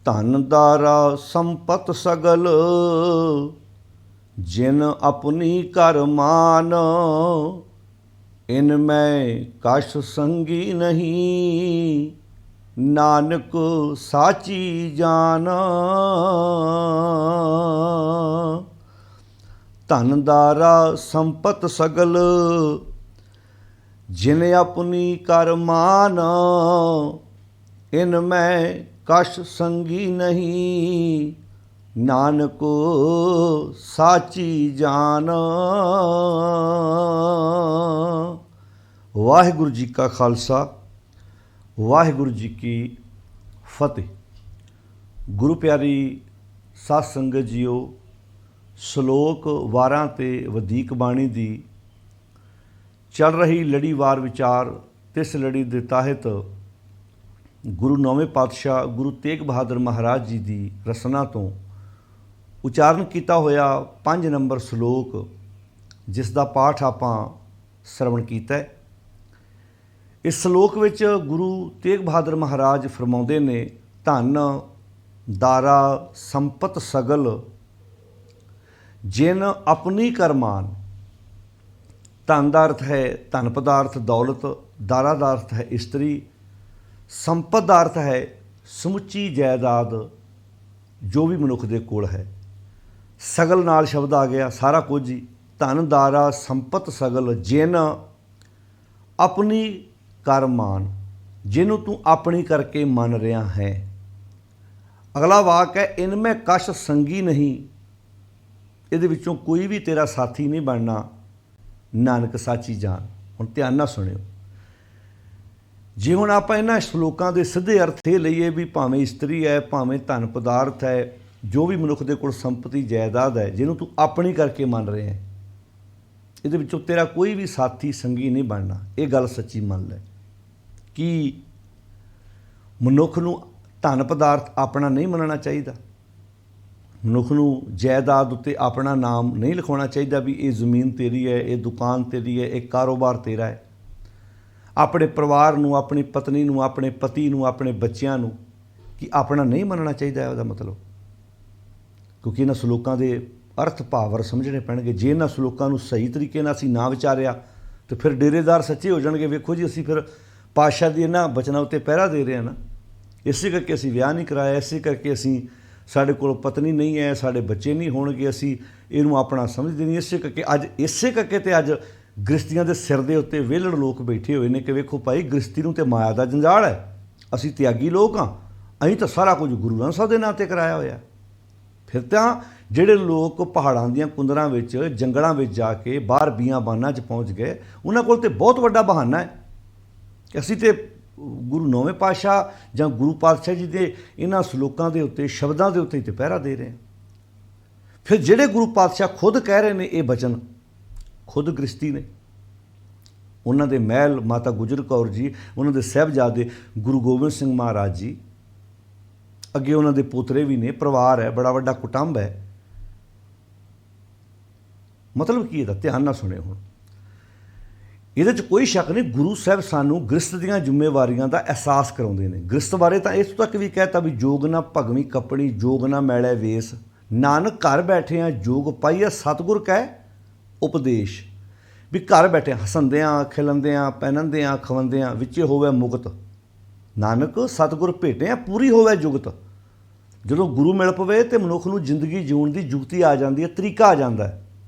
ਧਨ ਦਾਰਾ ਸੰਪਤ ਸਗਲ ਜਿਨ ਆਪਣੀ ਕਰ ਮਾਨ ਇਨ ਮੈਂ ਕਛ ਸੰਗੀ ਨਹੀਂ ਨਾਨਕ ਸਾਚੀ ਜਾਨ। ਧਨ ਦਾਰਾ ਸੰਪਤ ਸਗਲ ਜਿਨ ਆਪਣੀ ਕਰ ਮਾਨ ਇਨ ਮੈਂ ਕਛ ਸੰਗੀ ਨਹੀਂ ਨਾਨਕ ਸਾਚੀ ਜਾਨ। ਵਾਹਿਗੁਰੂ ਜੀ ਕਾ ਖਾਲਸਾ ਵਾਹਿਗੁਰੂ ਜੀ ਕੀ ਫਤਿਹ। ਗੁਰੂ ਪਿਆਰੀ ਸਾਧ ਸੰਗਤ ਜੀਓ, ਸ਼ਲੋਕ ਵਾਰਾਂ ਤੇ ਵਧੀਕ ਬਾਣੀ ਦੀ ਚੱਲ ਰਹੀ ਲੜੀਵਾਰ ਵਿਚਾਰ ਤਿਸ ਲੜੀ ਦੇ ਤਹਿਤ ਗੁਰੂ ਨੌਵੇਂ ਪਾਤਸ਼ਾਹ ਗੁਰੂ ਤੇਗ ਬਹਾਦਰ ਮਹਾਰਾਜ ਜੀ ਦੀ ਰਸਨਾ ਤੋਂ ਉਚਾਰਨ ਕੀਤਾ ਹੋਇਆ 5 ਨੰਬਰ ਸ਼ਲੋਕ, ਜਿਸ ਦਾ ਪਾਠ ਆਪਾਂ ਸਰਵਣ ਕੀਤਾ ਹੈ। ਇਸ ਸ਼ਲੋਕ ਵਿੱਚ ਗੁਰੂ ਤੇਗ ਬਹਾਦਰ ਮਹਾਰਾਜ ਫਰਮਾਉਂਦੇ ਨੇ, ਧਨ ਦਾਰਾ ਸੰਪਤ ਸਗਲ ਜਿਨ ਆਪਣੀ ਕਰਮਾਨ। ਧਨ ਦਾ ਅਰਥ ਹੈ ਧਨ ਪਦਾਰਥ, ਦੌਲਤ। ਦਾਰਾ ਦਾ ਅਰਥ ਹੈ ਇਸਤਰੀ। ਸੰਪਤ ਦਾ ਅਰਥ ਹੈ ਸਮੁੱਚੀ ਜਾਇਦਾਦ ਜੋ ਵੀ ਮਨੁੱਖ ਦੇ ਕੋਲ ਹੈ। ਸਗਲ ਨਾਲ ਸ਼ਬਦ ਆ ਗਿਆ, ਸਾਰਾ ਕੁਝ ਹੀ। ਧਨ ਦਾਰਾ ਸੰਪਤ ਸਗਲ ਜਿਨ ਆਪਣੀ ਕਰ ਮਾਨ, ਜਿਹਨੂੰ ਤੂੰ ਆਪਣੀ ਕਰਕੇ ਮੰਨ ਰਿਹਾ ਹੈ। ਅਗਲਾ ਵਾਕ ਹੈ ਇਨ ਮੈਂ ਕਛ ਸੰਗੀ ਨਹੀਂ, ਇਹਦੇ ਵਿੱਚੋਂ ਕੋਈ ਵੀ ਤੇਰਾ ਸਾਥੀ ਨਹੀਂ ਬਣਨਾ ਨਾਨਕ ਸਾਚੀ ਜਾਨ। ਹੁਣ ਧਿਆਨ ਨਾਲ ਸੁਣਿਓ। ਜੇ ਹੁਣ ਆਪਾਂ ਇਹਨਾਂ ਸ਼ਲੋਕਾਂ ਦੇ ਸਿੱਧੇ ਅਰਥ ਇਹ ਲਈਏ ਵੀ ਭਾਵੇਂ ਇਸਤਰੀ ਹੈ, ਭਾਵੇਂ ਧਨ ਪਦਾਰਥ ਹੈ, ਜੋ ਵੀ ਮਨੁੱਖ ਦੇ ਕੋਲ ਸੰਪਤੀ ਜਾਇਦਾਦ ਹੈ, ਜਿਹਨੂੰ ਤੂੰ ਆਪਣੀ ਕਰਕੇ ਮੰਨ ਰਿਹਾ ਹੈ, ਇਹਦੇ ਵਿੱਚੋਂ ਤੇਰਾ ਕੋਈ ਵੀ ਸਾਥੀ ਸੰਗੀ ਨਹੀਂ ਬਣਨਾ। ਇਹ ਗੱਲ ਸੱਚੀ ਮੰਨ ਲੈ ਕਿ ਮਨੁੱਖ ਨੂੰ ਧਨ ਪਦਾਰਥ ਆਪਣਾ ਨਹੀਂ ਮੰਨਣਾ ਚਾਹੀਦਾ। ਮਨੁੱਖ ਨੂੰ ਜਾਇਦਾਦ ਉੱਤੇ ਆਪਣਾ ਨਾਮ ਨਹੀਂ ਲਿਖਾਉਣਾ ਚਾਹੀਦਾ ਵੀ ਇਹ ਜ਼ਮੀਨ ਤੇਰੀ ਹੈ, ਇਹ ਦੁਕਾਨ ਤੇਰੀ ਹੈ, ਇਹ ਕਾਰੋਬਾਰ ਤੇਰਾ ਹੈ। ਆਪਣੇ ਪਰਿਵਾਰ ਨੂੰ, ਆਪਣੀ ਪਤਨੀ ਨੂੰ, ਆਪਣੇ ਪਤੀ ਨੂੰ, ਆਪਣੇ ਬੱਚਿਆਂ ਨੂੰ ਕਿ ਆਪਣਾ ਨਹੀਂ ਮੰਨਣਾ ਚਾਹੀਦਾ ਹੈ ਉਹਦਾ ਮਤਲਬ। ਕਿਉਂਕਿ ਇਹਨਾਂ ਸ਼ਲੋਕਾਂ ਦੇ ਅਰਥ ਭਾਵਰ ਸਮਝਣੇ ਪੈਣਗੇ। ਜੇ ਇਹਨਾਂ ਸ਼ਲੋਕਾਂ ਨੂੰ ਸਹੀ ਤਰੀਕੇ ਨਾਲ ਅਸੀਂ ਨਾ ਵਿਚਾਰਿਆ ਤਾਂ ਫਿਰ ਡੇਰੇਦਾਰ ਸੱਚੇ ਹੋ ਜਾਣਗੇ। ਵੇਖੋ ਜੀ, ਅਸੀਂ ਫਿਰ ਪਾਤਸ਼ਾਹ ਦੀ ਇਹਨਾਂ ਬਚਨਾਂ ਉੱਤੇ ਪਹਿਰਾ ਦੇ ਰਹੇ ਹਾਂ ਨਾ। ਇਸੇ ਕਰਕੇ ਅਸੀਂ ਵਿਆਹ ਨਹੀਂ ਕਰਾਇਆ, ਇਸੇ ਕਰਕੇ ਅਸੀਂ ਸਾਡੇ ਕੋਲ ਪਤਨੀ ਨਹੀਂ ਹੈ, ਸਾਡੇ ਬੱਚੇ ਨਹੀਂ ਹੋਣਗੇ, ਅਸੀਂ ਇਹਨੂੰ ਆਪਣਾ ਸਮਝਦੇ ਨਹੀਂ। ਇਸੇ ਕਰਕੇ ਤੇ ਅੱਜ ਗ੍ਰਸਤੀਆਂ ਦੇ ਸਿਰ ਦੇ ਉੱਤੇ ਵਿਹਲੜ ਲੋਕ ਬੈਠੇ ਹੋਏ ਨੇ ਕਿ ਵੇਖੋ ਭਾਈ, ਗ੍ਰਸਤੀ ਨੂੰ ਤੇ ਮਾਇਆ ਦਾ ਜੰਜਾਲ ਹੈ, ਅਸੀਂ ਤਿਆਗੀ ਲੋਕ ਹਾਂ, ਅਸੀਂ ਤਾਂ ਸਾਰਾ ਕੁਝ ਗੁਰੂ ਗ੍ਰੰਥ ਸਾਹਿਬ ਦੇ ਨਾਂ 'ਤੇ ਕਰਾਇਆ ਹੋਇਆ। ਫਿਰ ਤਾਂ ਜਿਹੜੇ ਲੋਕ ਪਹਾੜਾਂ ਦੀਆਂ ਕੁੰਦਰਾਂ ਵਿੱਚ, ਜੰਗਲਾਂ ਵਿੱਚ ਜਾ ਕੇ ਬਾਹਰ ਬੀਆਬਾਨਾਂ 'ਚ ਪਹੁੰਚ ਗਏ, ਉਹਨਾਂ ਕੋਲ ਤਾਂ ਬਹੁਤ ਵੱਡਾ ਬਹਾਨਾ ਹੈ ਕਿ ਅਸੀਂ ਤਾਂ ਗੁਰੂ ਨੌਵੇਂ ਪਾਤਸ਼ਾਹ ਜਾਂ ਗੁਰੂ ਪਾਤਸ਼ਾਹ ਜੀ ਦੇ ਇਹਨਾਂ ਸ਼ਲੋਕਾਂ ਦੇ ਉੱਤੇ, ਸ਼ਬਦਾਂ ਦੇ ਉੱਤੇ ਤੇ ਪਹਿਰਾ ਦੇ ਰਹੇ ਹਾਂ। ਫਿਰ ਜਿਹੜੇ ਗੁਰੂ ਪਾਤਸ਼ਾਹ ਖੁਦ ਕਹਿ ਰਹੇ ਨੇ ਇਹ ਬਚਨ, ਖੁਦ ਗ੍ਰਸਤੀ ਨੇ, ਉਹਨਾਂ ਦੇ ਮਹਿਲ ਮਾਤਾ ਗੁਜਰ ਕੌਰ ਜੀ, ਉਹਨਾਂ ਦੇ ਸਾਹਿਬਜ਼ਾਦੇ ਗੁਰੂ ਗੋਬਿੰਦ ਸਿੰਘ ਮਹਾਰਾਜ ਜੀ, ਅੱਗੇ ਉਹਨਾਂ ਦੇ ਪੋਤਰੇ ਵੀ ਨੇ, ਪਰਿਵਾਰ ਹੈ, ਬੜਾ ਵੱਡਾ ਕੁਟੁੰਬ ਹੈ। ਮਤਲਬ ਕੀ ਇਹਦਾ? ਧਿਆਨ ਨਾਲ ਸੁਣਿਓ। ਹੁਣ ਇਹਦੇ 'ਚ ਕੋਈ ਸ਼ੱਕ ਨਹੀਂ, ਗੁਰੂ ਸਾਹਿਬ ਸਾਨੂੰ ਗ੍ਰਸਤ ਦੀਆਂ ਜ਼ਿੰਮੇਵਾਰੀਆਂ ਦਾ ਅਹਿਸਾਸ ਕਰਾਉਂਦੇ ਨੇ। ਗ੍ਰਸਤ ਬਾਰੇ ਤਾਂ ਇਸ ਤੱਕ ਵੀ ਕਹਿਤਾ ਵੀ ਜੋਗ ਨਾ ਭਗਵੀਂ ਕੱਪੜੀ, ਜੋਗ ਨਾ ਮੈਲੇ ਵੇਸ, ਨਾਨਕ ਘਰ ਬੈਠਿਆਂ ਜੋਗ ਪਾਈਆ ਸਤਿਗੁਰ ਕਹਿ ਉਪਦੇਸ਼। ਵੀ ਘਰ ਬੈਠੇ ਹਸੰਦਿਆਂ, ਖਿਲੰਦਿਆਂ, ਪਹਿਨੰਦਿਆਂ, ਖਵੰਦਿਆਂ ਵਿੱਚੇ ਹੋਵੇ ਮੁਕਤ, ਨਾਨਕ ਸਤਿਗੁਰ ਭੇਟਿਆ ਪੂਰੀ ਹੋਵੇ ਜੁਗਤ। ਜਦੋਂ ਗੁਰੂ ਮਿਲ ਪਵੇ ਤੇ ਮਨੁੱਖ ਨੂੰ ਜ਼ਿੰਦਗੀ ਜਿਉਣ ਦੀ ਜੁਗਤੀ ਆ ਜਾਂਦੀ ਹੈ, ਤਰੀਕਾ ਆ ਜਾਂਦਾ ਹੈ।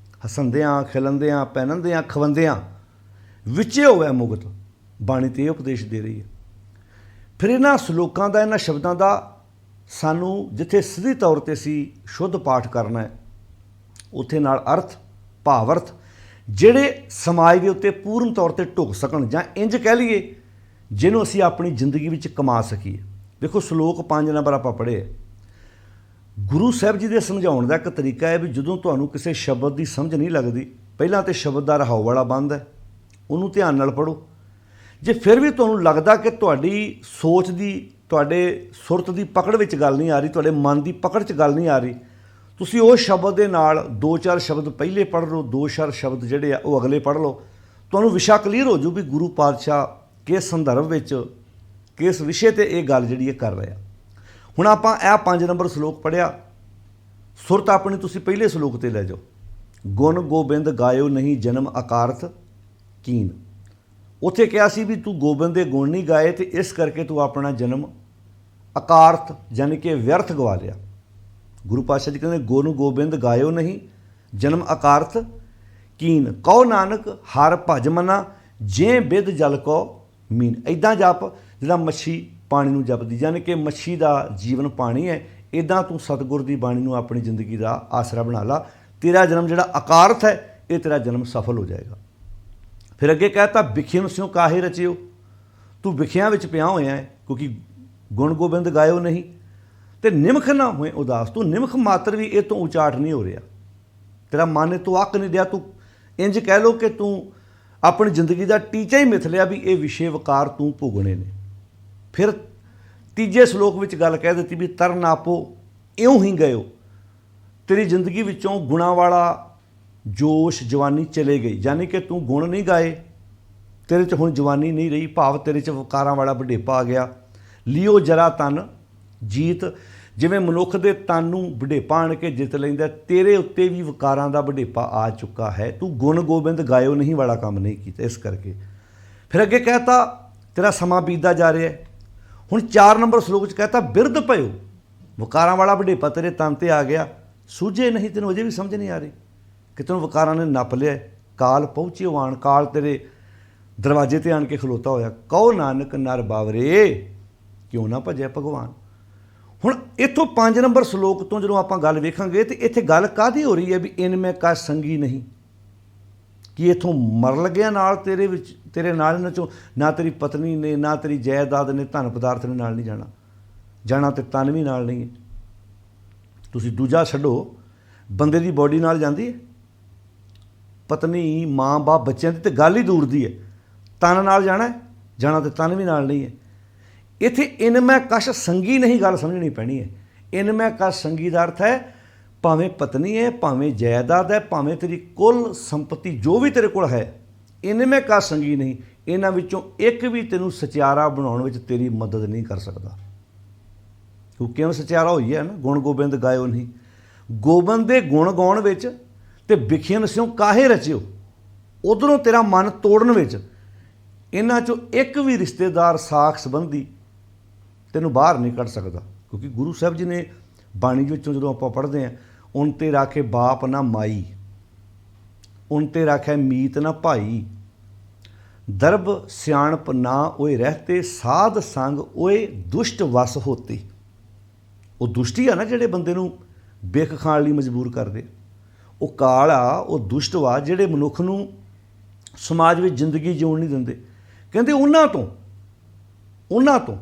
ਹਸੰਦਿਆਂ, ਖਿਲੰਦਿਆਂ, ਪਹਿਨੰਦਿਆਂ, ਖਵੰਦਿਆਂ ਵਿੱਚੇ ਹੋਵੇ ਮੁਕਤ। ਬਾਣੀ ਤੇ ਇਹ ਉਪਦੇਸ਼ ਦੇ ਰਹੀ ਹੈ। ਫਿਰ ਇਹਨਾਂ ਸ਼ਲੋਕਾਂ ਦਾ, ਇਹਨਾਂ ਸ਼ਬਦਾਂ ਦਾ ਸਾਨੂੰ ਜਿੱਥੇ ਸਿੱਧੀ ਤੌਰ 'ਤੇ ਅਸੀਂ ਸ਼ੁੱਧ ਪਾਠ ਕਰਨਾ ਹੈ, ਉੱਥੇ ਨਾਲ ਅਰਥ, ਭਾਵ ਅਰਥ ਜਿਹੜੇ ਸਮਾਜ ਦੇ ਉੱਤੇ ਪੂਰਨ ਤੌਰ 'ਤੇ ਢੁੱਕ ਸਕਣ, ਜਾਂ ਇੰਜ ਕਹਿ ਲਈਏ ਜਿਹਨੂੰ ਅਸੀਂ ਆਪਣੀ ਜ਼ਿੰਦਗੀ ਵਿੱਚ ਕਮਾ ਸਕੀਏ। ਦੇਖੋ, ਸ਼ਲੋਕ 5 ਨੰਬਰ ਆਪਾਂ ਪੜ੍ਹੇ। ਗੁਰੂ ਸਾਹਿਬ ਜੀ ਦੇ ਸਮਝਾਉਣ ਦਾ ਇੱਕ ਤਰੀਕਾ ਹੈ ਵੀ ਜਦੋਂ ਤੁਹਾਨੂੰ ਕਿਸੇ ਸ਼ਬਦ ਦੀ ਸਮਝ ਨਹੀਂ ਲੱਗਦੀ, ਪਹਿਲਾਂ ਤਾਂ ਸ਼ਬਦ ਦਾ ਰਹਾਉ ਵਾਲਾ ਬੰਦ ਹੈ, ਉਹਨੂੰ ਧਿਆਨ ਨਾਲ ਪੜ੍ਹੋ। ਜੇ ਫਿਰ ਵੀ ਤੁਹਾਨੂੰ ਲੱਗਦਾ ਕਿ ਤੁਹਾਡੀ ਸੋਚ ਦੀ, ਤੁਹਾਡੇ ਸੁਰਤ ਦੀ ਪਕੜ ਵਿੱਚ ਗੱਲ ਨਹੀਂ ਆ ਰਹੀ, ਤੁਹਾਡੇ ਮਨ ਦੀ ਪਕੜ 'ਚ ਗੱਲ ਨਹੀਂ ਆ ਰਹੀ, ਤੁਸੀਂ ਉਸ ਸ਼ਬਦ ਦੇ ਨਾਲ 2-4 ਸ਼ਬਦ ਪਹਿਲੇ ਪੜ੍ਹ ਲਓ, 2-4 ਸ਼ਬਦ ਜਿਹੜੇ ਆ ਉਹ ਅਗਲੇ ਪੜ੍ਹ ਲਓ। ਤੁਹਾਨੂੰ ਵਿਸ਼ਾ ਕਲੀਅਰ ਹੋ ਜੂ ਵੀ ਗੁਰੂ ਪਾਤਸ਼ਾਹ ਕਿਸ ਸੰਦਰਭ ਵਿੱਚ, ਕਿਸ ਵਿਸ਼ੇ 'ਤੇ ਇਹ ਗੱਲ ਜਿਹੜੀ ਹੈ ਕਰ ਰਿਹਾ। ਹੁਣ ਆਪਾਂ ਇਹ 5 ਨੰਬਰ ਸ਼ਲੋਕ ਪੜ੍ਹਿਆ, ਸੁਰਤ ਆਪਣੀ ਤੁਸੀਂ ਪਹਿਲੇ ਸ਼ਲੋਕ ਤੇ ਲੈ ਜਾਓ। ਗੁਣ ਗੋਬਿੰਦ ਗਾਇਓ ਨਹੀਂ ਜਨਮ ਅਕਾਰਥ ਕੀਨ। ਉੱਥੇ ਕਿਹਾ ਸੀ ਵੀ ਤੂੰ ਗੋਬਿੰਦ ਦੇ ਗੁਣ ਨਹੀਂ ਗਾਏ ਤੇ ਇਸ ਕਰਕੇ ਤੂੰ ਆਪਣਾ ਜਨਮ ਅਕਾਰਥ ਯਾਨੀ ਕਿ ਵਿਅਰਥ ਗਵਾ ਲਿਆ। ਗੁਰੂ ਪਾਤਸ਼ਾਹ ਜੀ ਕਹਿੰਦੇ ਗੁਣ ਗੋਬਿੰਦ ਗਾਇਓ ਨਹੀਂ ਜਨਮ ਅਕਾਰਥ ਕੀਨ, ਕਹੋ ਨਾਨਕ ਹਰ ਭਜ ਮਨਾ ਜੇ ਬਿਦ ਜਲ ਕੋ ਮੀਨ। ਇੱਦਾਂ ਜਪ ਜਿਹੜਾ ਮੱਛੀ ਪਾਣੀ ਨੂੰ ਜਪਦੀ, ਯਾਨੀ ਕਿ ਮੱਛੀ ਦਾ ਜੀਵਨ ਪਾਣੀ ਹੈ। ਇੱਦਾਂ ਤੂੰ ਸਤਿਗੁਰ ਦੀ ਬਾਣੀ ਨੂੰ ਆਪਣੀ ਜ਼ਿੰਦਗੀ ਦਾ ਆਸਰਾ ਬਣਾ ਲਾ। ਤੇਰਾ ਜਨਮ ਜਿਹੜਾ ਅਕਾਰਥ ਹੈ ਇਹ ਤੇਰਾ ਜਨਮ ਸਫਲ ਹੋ ਜਾਏਗਾ। ਫਿਰ ਅੱਗੇ ਕਹਿਤਾ ਵਿਖਿਨ ਸਿਉ ਕਾਹੇ ਰਚਿਓ, ਤੂੰ ਵਿਖਿਆਂ ਵਿੱਚ ਪਿਆ ਹੋਇਆ ਹੈ ਕਿਉਂਕਿ ਗੁਣ ਗੋਬਿੰਦ ਗਾਇਓ ਨਹੀਂ। ਤੇ ਨਿਮਖ ਨਾ ਹੋਏ ਉਦਾਸ, ਤੂੰ ਨਿਮਖ ਮਾਤਰ ਵੀ ਇਹ ਤੋਂ ਉਚਾਟ ਨਹੀਂ ਹੋ ਰਿਹਾ, ਤੇਰਾ ਮਨ ਤੋਂ ਅੱਕ ਨਹੀਂ ਦਿਆ। ਤੂੰ ਇੰਜ ਕਹਿ ਲਓ ਕਿ ਤੂੰ ਆਪਣੀ ਜ਼ਿੰਦਗੀ ਦਾ ਟੀਚਾ ਹੀ ਮਿਥ ਲਿਆ ਵੀ ਇਹ ਵਿਸ਼ੇ ਵਕਾਰ ਤੂੰ ਭੋਗਣੇ ਨੇ। ਫਿਰ ਤੀਜੇ ਸ਼ਲੋਕ ਵਿੱਚ ਗੱਲ ਕਹਿ ਦਿੱਤੀ ਵੀ ਤਰਨ ਆਪੋ ਇਉਂ ਹੀ ਗਇਓ, ਤੇਰੀ ਜ਼ਿੰਦਗੀ ਵਿੱਚੋਂ ਗੁਣਾਂ ਵਾਲਾ ਜੋਸ਼ ਜਵਾਨੀ ਚਲੇ ਗਈ, ਯਾਨੀ ਕਿ ਤੂੰ ਗੁਣ ਨਹੀਂ ਗਾਏ, ਤੇਰੇ 'ਚ ਹੁਣ ਜਵਾਨੀ ਨਹੀਂ ਰਹੀ, ਭਾਵ ਤੇਰੇ 'ਚ ਵਕਾਰਾਂ ਵਾਲਾ ਵਡੇਪਾ ਆ ਗਿਆ। ਲਿਓ ਜਰਾ ਤਨ ਜੀਤ, ਜਿਵੇਂ ਮਨੁੱਖ ਦੇ ਤਨ ਨੂੰ ਵਡੇਪਾ ਆਣ ਕੇ ਜਿੱਤ ਲੈਂਦਾ, ਤੇਰੇ ਉੱਤੇ ਵੀ ਵਕਾਰਾਂ ਦਾ ਵਡੇਪਾ ਆ ਚੁੱਕਾ ਹੈ। ਤੂੰ ਗੁਣ ਗੋਬਿੰਦ ਗਾਇਓ ਨਹੀਂ ਵਾਲਾ ਕੰਮ ਨਹੀਂ ਕੀਤਾ, ਇਸ ਕਰਕੇ। ਫਿਰ ਅੱਗੇ ਕਹਿਤਾ ਤੇਰਾ ਸਮਾਂ ਬੀਤਦਾ ਜਾ ਰਿਹਾ ਹੈ। ਹੁਣ 4 ਨੰਬਰ ਸ਼ਲੋਕ 'ਚ ਕਹਿਤਾ ਬਿਰਧ ਭਇਓ, ਵਕਾਰਾਂ ਵਾਲਾ ਵਡੇਪਾ ਤੇਰੇ ਤਨ 'ਤੇ ਆ ਗਿਆ, ਸੂਝੇ ਨਹੀਂ, ਤੈਨੂੰ ਅਜੇ ਵੀ ਸਮਝ ਨਹੀਂ ਆ ਰਹੀ ਕਿ ਤੈਨੂੰ ਵਕਾਰਾਂ ਨੇ ਨੱਪ ਲਿਆ। ਕਾਲ ਪਹੁੰਚਿਓ ਆਣ, ਕਾਲ ਤੇਰੇ ਦਰਵਾਜ਼ੇ 'ਤੇ ਆਣ ਕੇ ਖਲੋਤਾ ਹੋਇਆ। ਕਹੋ ਨਾਨਕ ਨਰ ਬਾਵਰੇ ਕਿਉਂ ਨਾ ਭਜੈ ਭਗਵਾਨ। ਹੁਣ ਇੱਥੋਂ 5 ਨੰਬਰ ਸ਼ਲੋਕ ਤੋਂ ਜਦੋਂ ਆਪਾਂ ਗੱਲ ਵੇਖਾਂਗੇ ਤੇ ਇੱਥੇ ਗੱਲ ਕਾਹਦੀ ਹੋ ਰਹੀ ਹੈ ਵੀ ਇਨ ਮੈਂ ਕਾ ਸੰਗੀ ਨਹੀਂ, ਕਿ ਇੱਥੋਂ ਮਰ ਲੱਗਿਆ ਨਾਲ ਤੇਰੇ ਵਿੱਚ, ਤੇਰੇ ਨਾਲ ਇਹਨਾਂ 'ਚੋਂ ਨਾ ਤੇਰੀ ਪਤਨੀ ਨੇ ਨਾ ਤੇਰੀ ਜਾਇਦਾਦ ਨੇ ਧਨ ਪਦਾਰਥ ਨੇ ਨਾਲ ਨਹੀਂ ਜਾਣਾ, ਜਾਣਾ ਤੇ ਤਨ ਵੀ ਨਾਲ ਨਹੀਂ ਹੈ। ਤੁਸੀਂ ਦੂਜਾ ਛੱਡੋ, ਬੰਦੇ ਦੀ ਬੋਡੀ ਨਾਲ ਜਾਂਦੀ ਹੈ, ਪਤਨੀ ਮਾਂ ਬਾਪ ਬੱਚਿਆਂ ਦੀ ਤੇ ਗੱਲ ਹੀ ਦੂਰ ਦੀ ਹੈ, ਤਨ ਨਾਲ ਜਾਣਾ ਹੈ, ਜਾਣਾ ਤੇ ਤਨ ਵੀ ਨਾਲ ਨਹੀਂ ਹੈ। ਇੱਥੇ ਇਨ ਮੈਂ ਕਸ਼ ਸੰਗੀ ਨਹੀਂ ਗੱਲ ਸਮਝਣੀ ਪੈਣੀ ਹੈ। ਇਨ ਮੈਂ ਕਸ਼ ਸੰਗੀ ਦਾ ਅਰਥ ਹੈ ਭਾਵੇਂ ਪਤਨੀ ਹੈ, ਭਾਵੇਂ ਜਾਇਦਾਦ ਹੈ, ਭਾਵੇਂ ਤੇਰੀ ਕੁੱਲ ਸੰਪਤੀ ਜੋ ਵੀ ਤੇਰੇ ਕੋਲ ਹੈ, ਇਨ ਮੈਂ ਕਸ਼ ਸੰਗੀ ਨਹੀਂ, ਇਹਨਾਂ ਵਿੱਚੋਂ ਇੱਕ ਵੀ ਤੈਨੂੰ ਸਚਿਆਰਾ ਬਣਾਉਣ ਵਿੱਚ ਤੇਰੀ ਮਦਦ ਨਹੀਂ ਕਰ ਸਕਦਾ। ਕਿਉਂਕਿ ਕਿਉਂ ਸਚਿਆਰਾ ਹੋਈ ਹੈ ਨਾ, ਗੁਣ ਗੋਬਿੰਦ ਗਾਇਓ ਨਹੀਂ, ਗੋਬਿੰਦ ਦੇ ਗੁਣ ਗਾਉਣ ਵਿੱਚ ਤੇ ਵਿਖਿਨ ਸਿਉ ਕਾਹੇ ਰਚਿਓ, ਉਧਰੋਂ ਤੇਰਾ ਮਨ ਤੋੜਨ ਵਿੱਚ ਇਹਨਾਂ 'ਚੋਂ ਇੱਕ ਵੀ ਰਿਸ਼ਤੇਦਾਰ ਸਾਖ ਸੰਬੰਧੀ ਤੈਨੂੰ ਬਾਹਰ ਨਹੀਂ ਕੱਢ ਸਕਦਾ। ਕਿਉਂਕਿ ਗੁਰੂ ਸਾਹਿਬ ਜੀ ਨੇ ਬਾਣੀ ਵਿੱਚੋਂ ਜਦੋਂ ਆਪਾਂ ਪੜ੍ਹਦੇ ਹਾਂ, ਉਨ ਤੇ ਰਾਖੇ ਬਾਪ ਨਾ ਮਾਈ, ਉਨ ਤੇ ਰਾਖੇ ਮੀਤ ਨਾ ਭਾਈ, ਦਰਬ ਸਿਆਣਪ ਨਾ ਓਏ ਰਹਤੇ, ਸਾਧ ਸੰਗ ਓਏ ਦੁਸ਼ਟ ਵਸ ਹੋਤੇ। ਉਹ ਦੁਸ਼ਟੀ ਆ ਨਾ ਜਿਹੜੇ ਬੰਦੇ ਨੂੰ ਬਿੱਖ ਖਾਣ ਲਈ ਮਜਬੂਰ ਕਰਦੇ, ਉਹ ਕਾਲ ਆ, ਉਹ ਦੁਸ਼ਟ ਵਾ ਜਿਹੜੇ ਮਨੁੱਖ ਨੂੰ ਸਮਾਜ ਵਿੱਚ ਜ਼ਿੰਦਗੀ ਜਿਉਣ ਨਹੀਂ ਦਿੰਦੇ। ਕਹਿੰਦੇ ਉਹਨਾਂ ਤੋਂ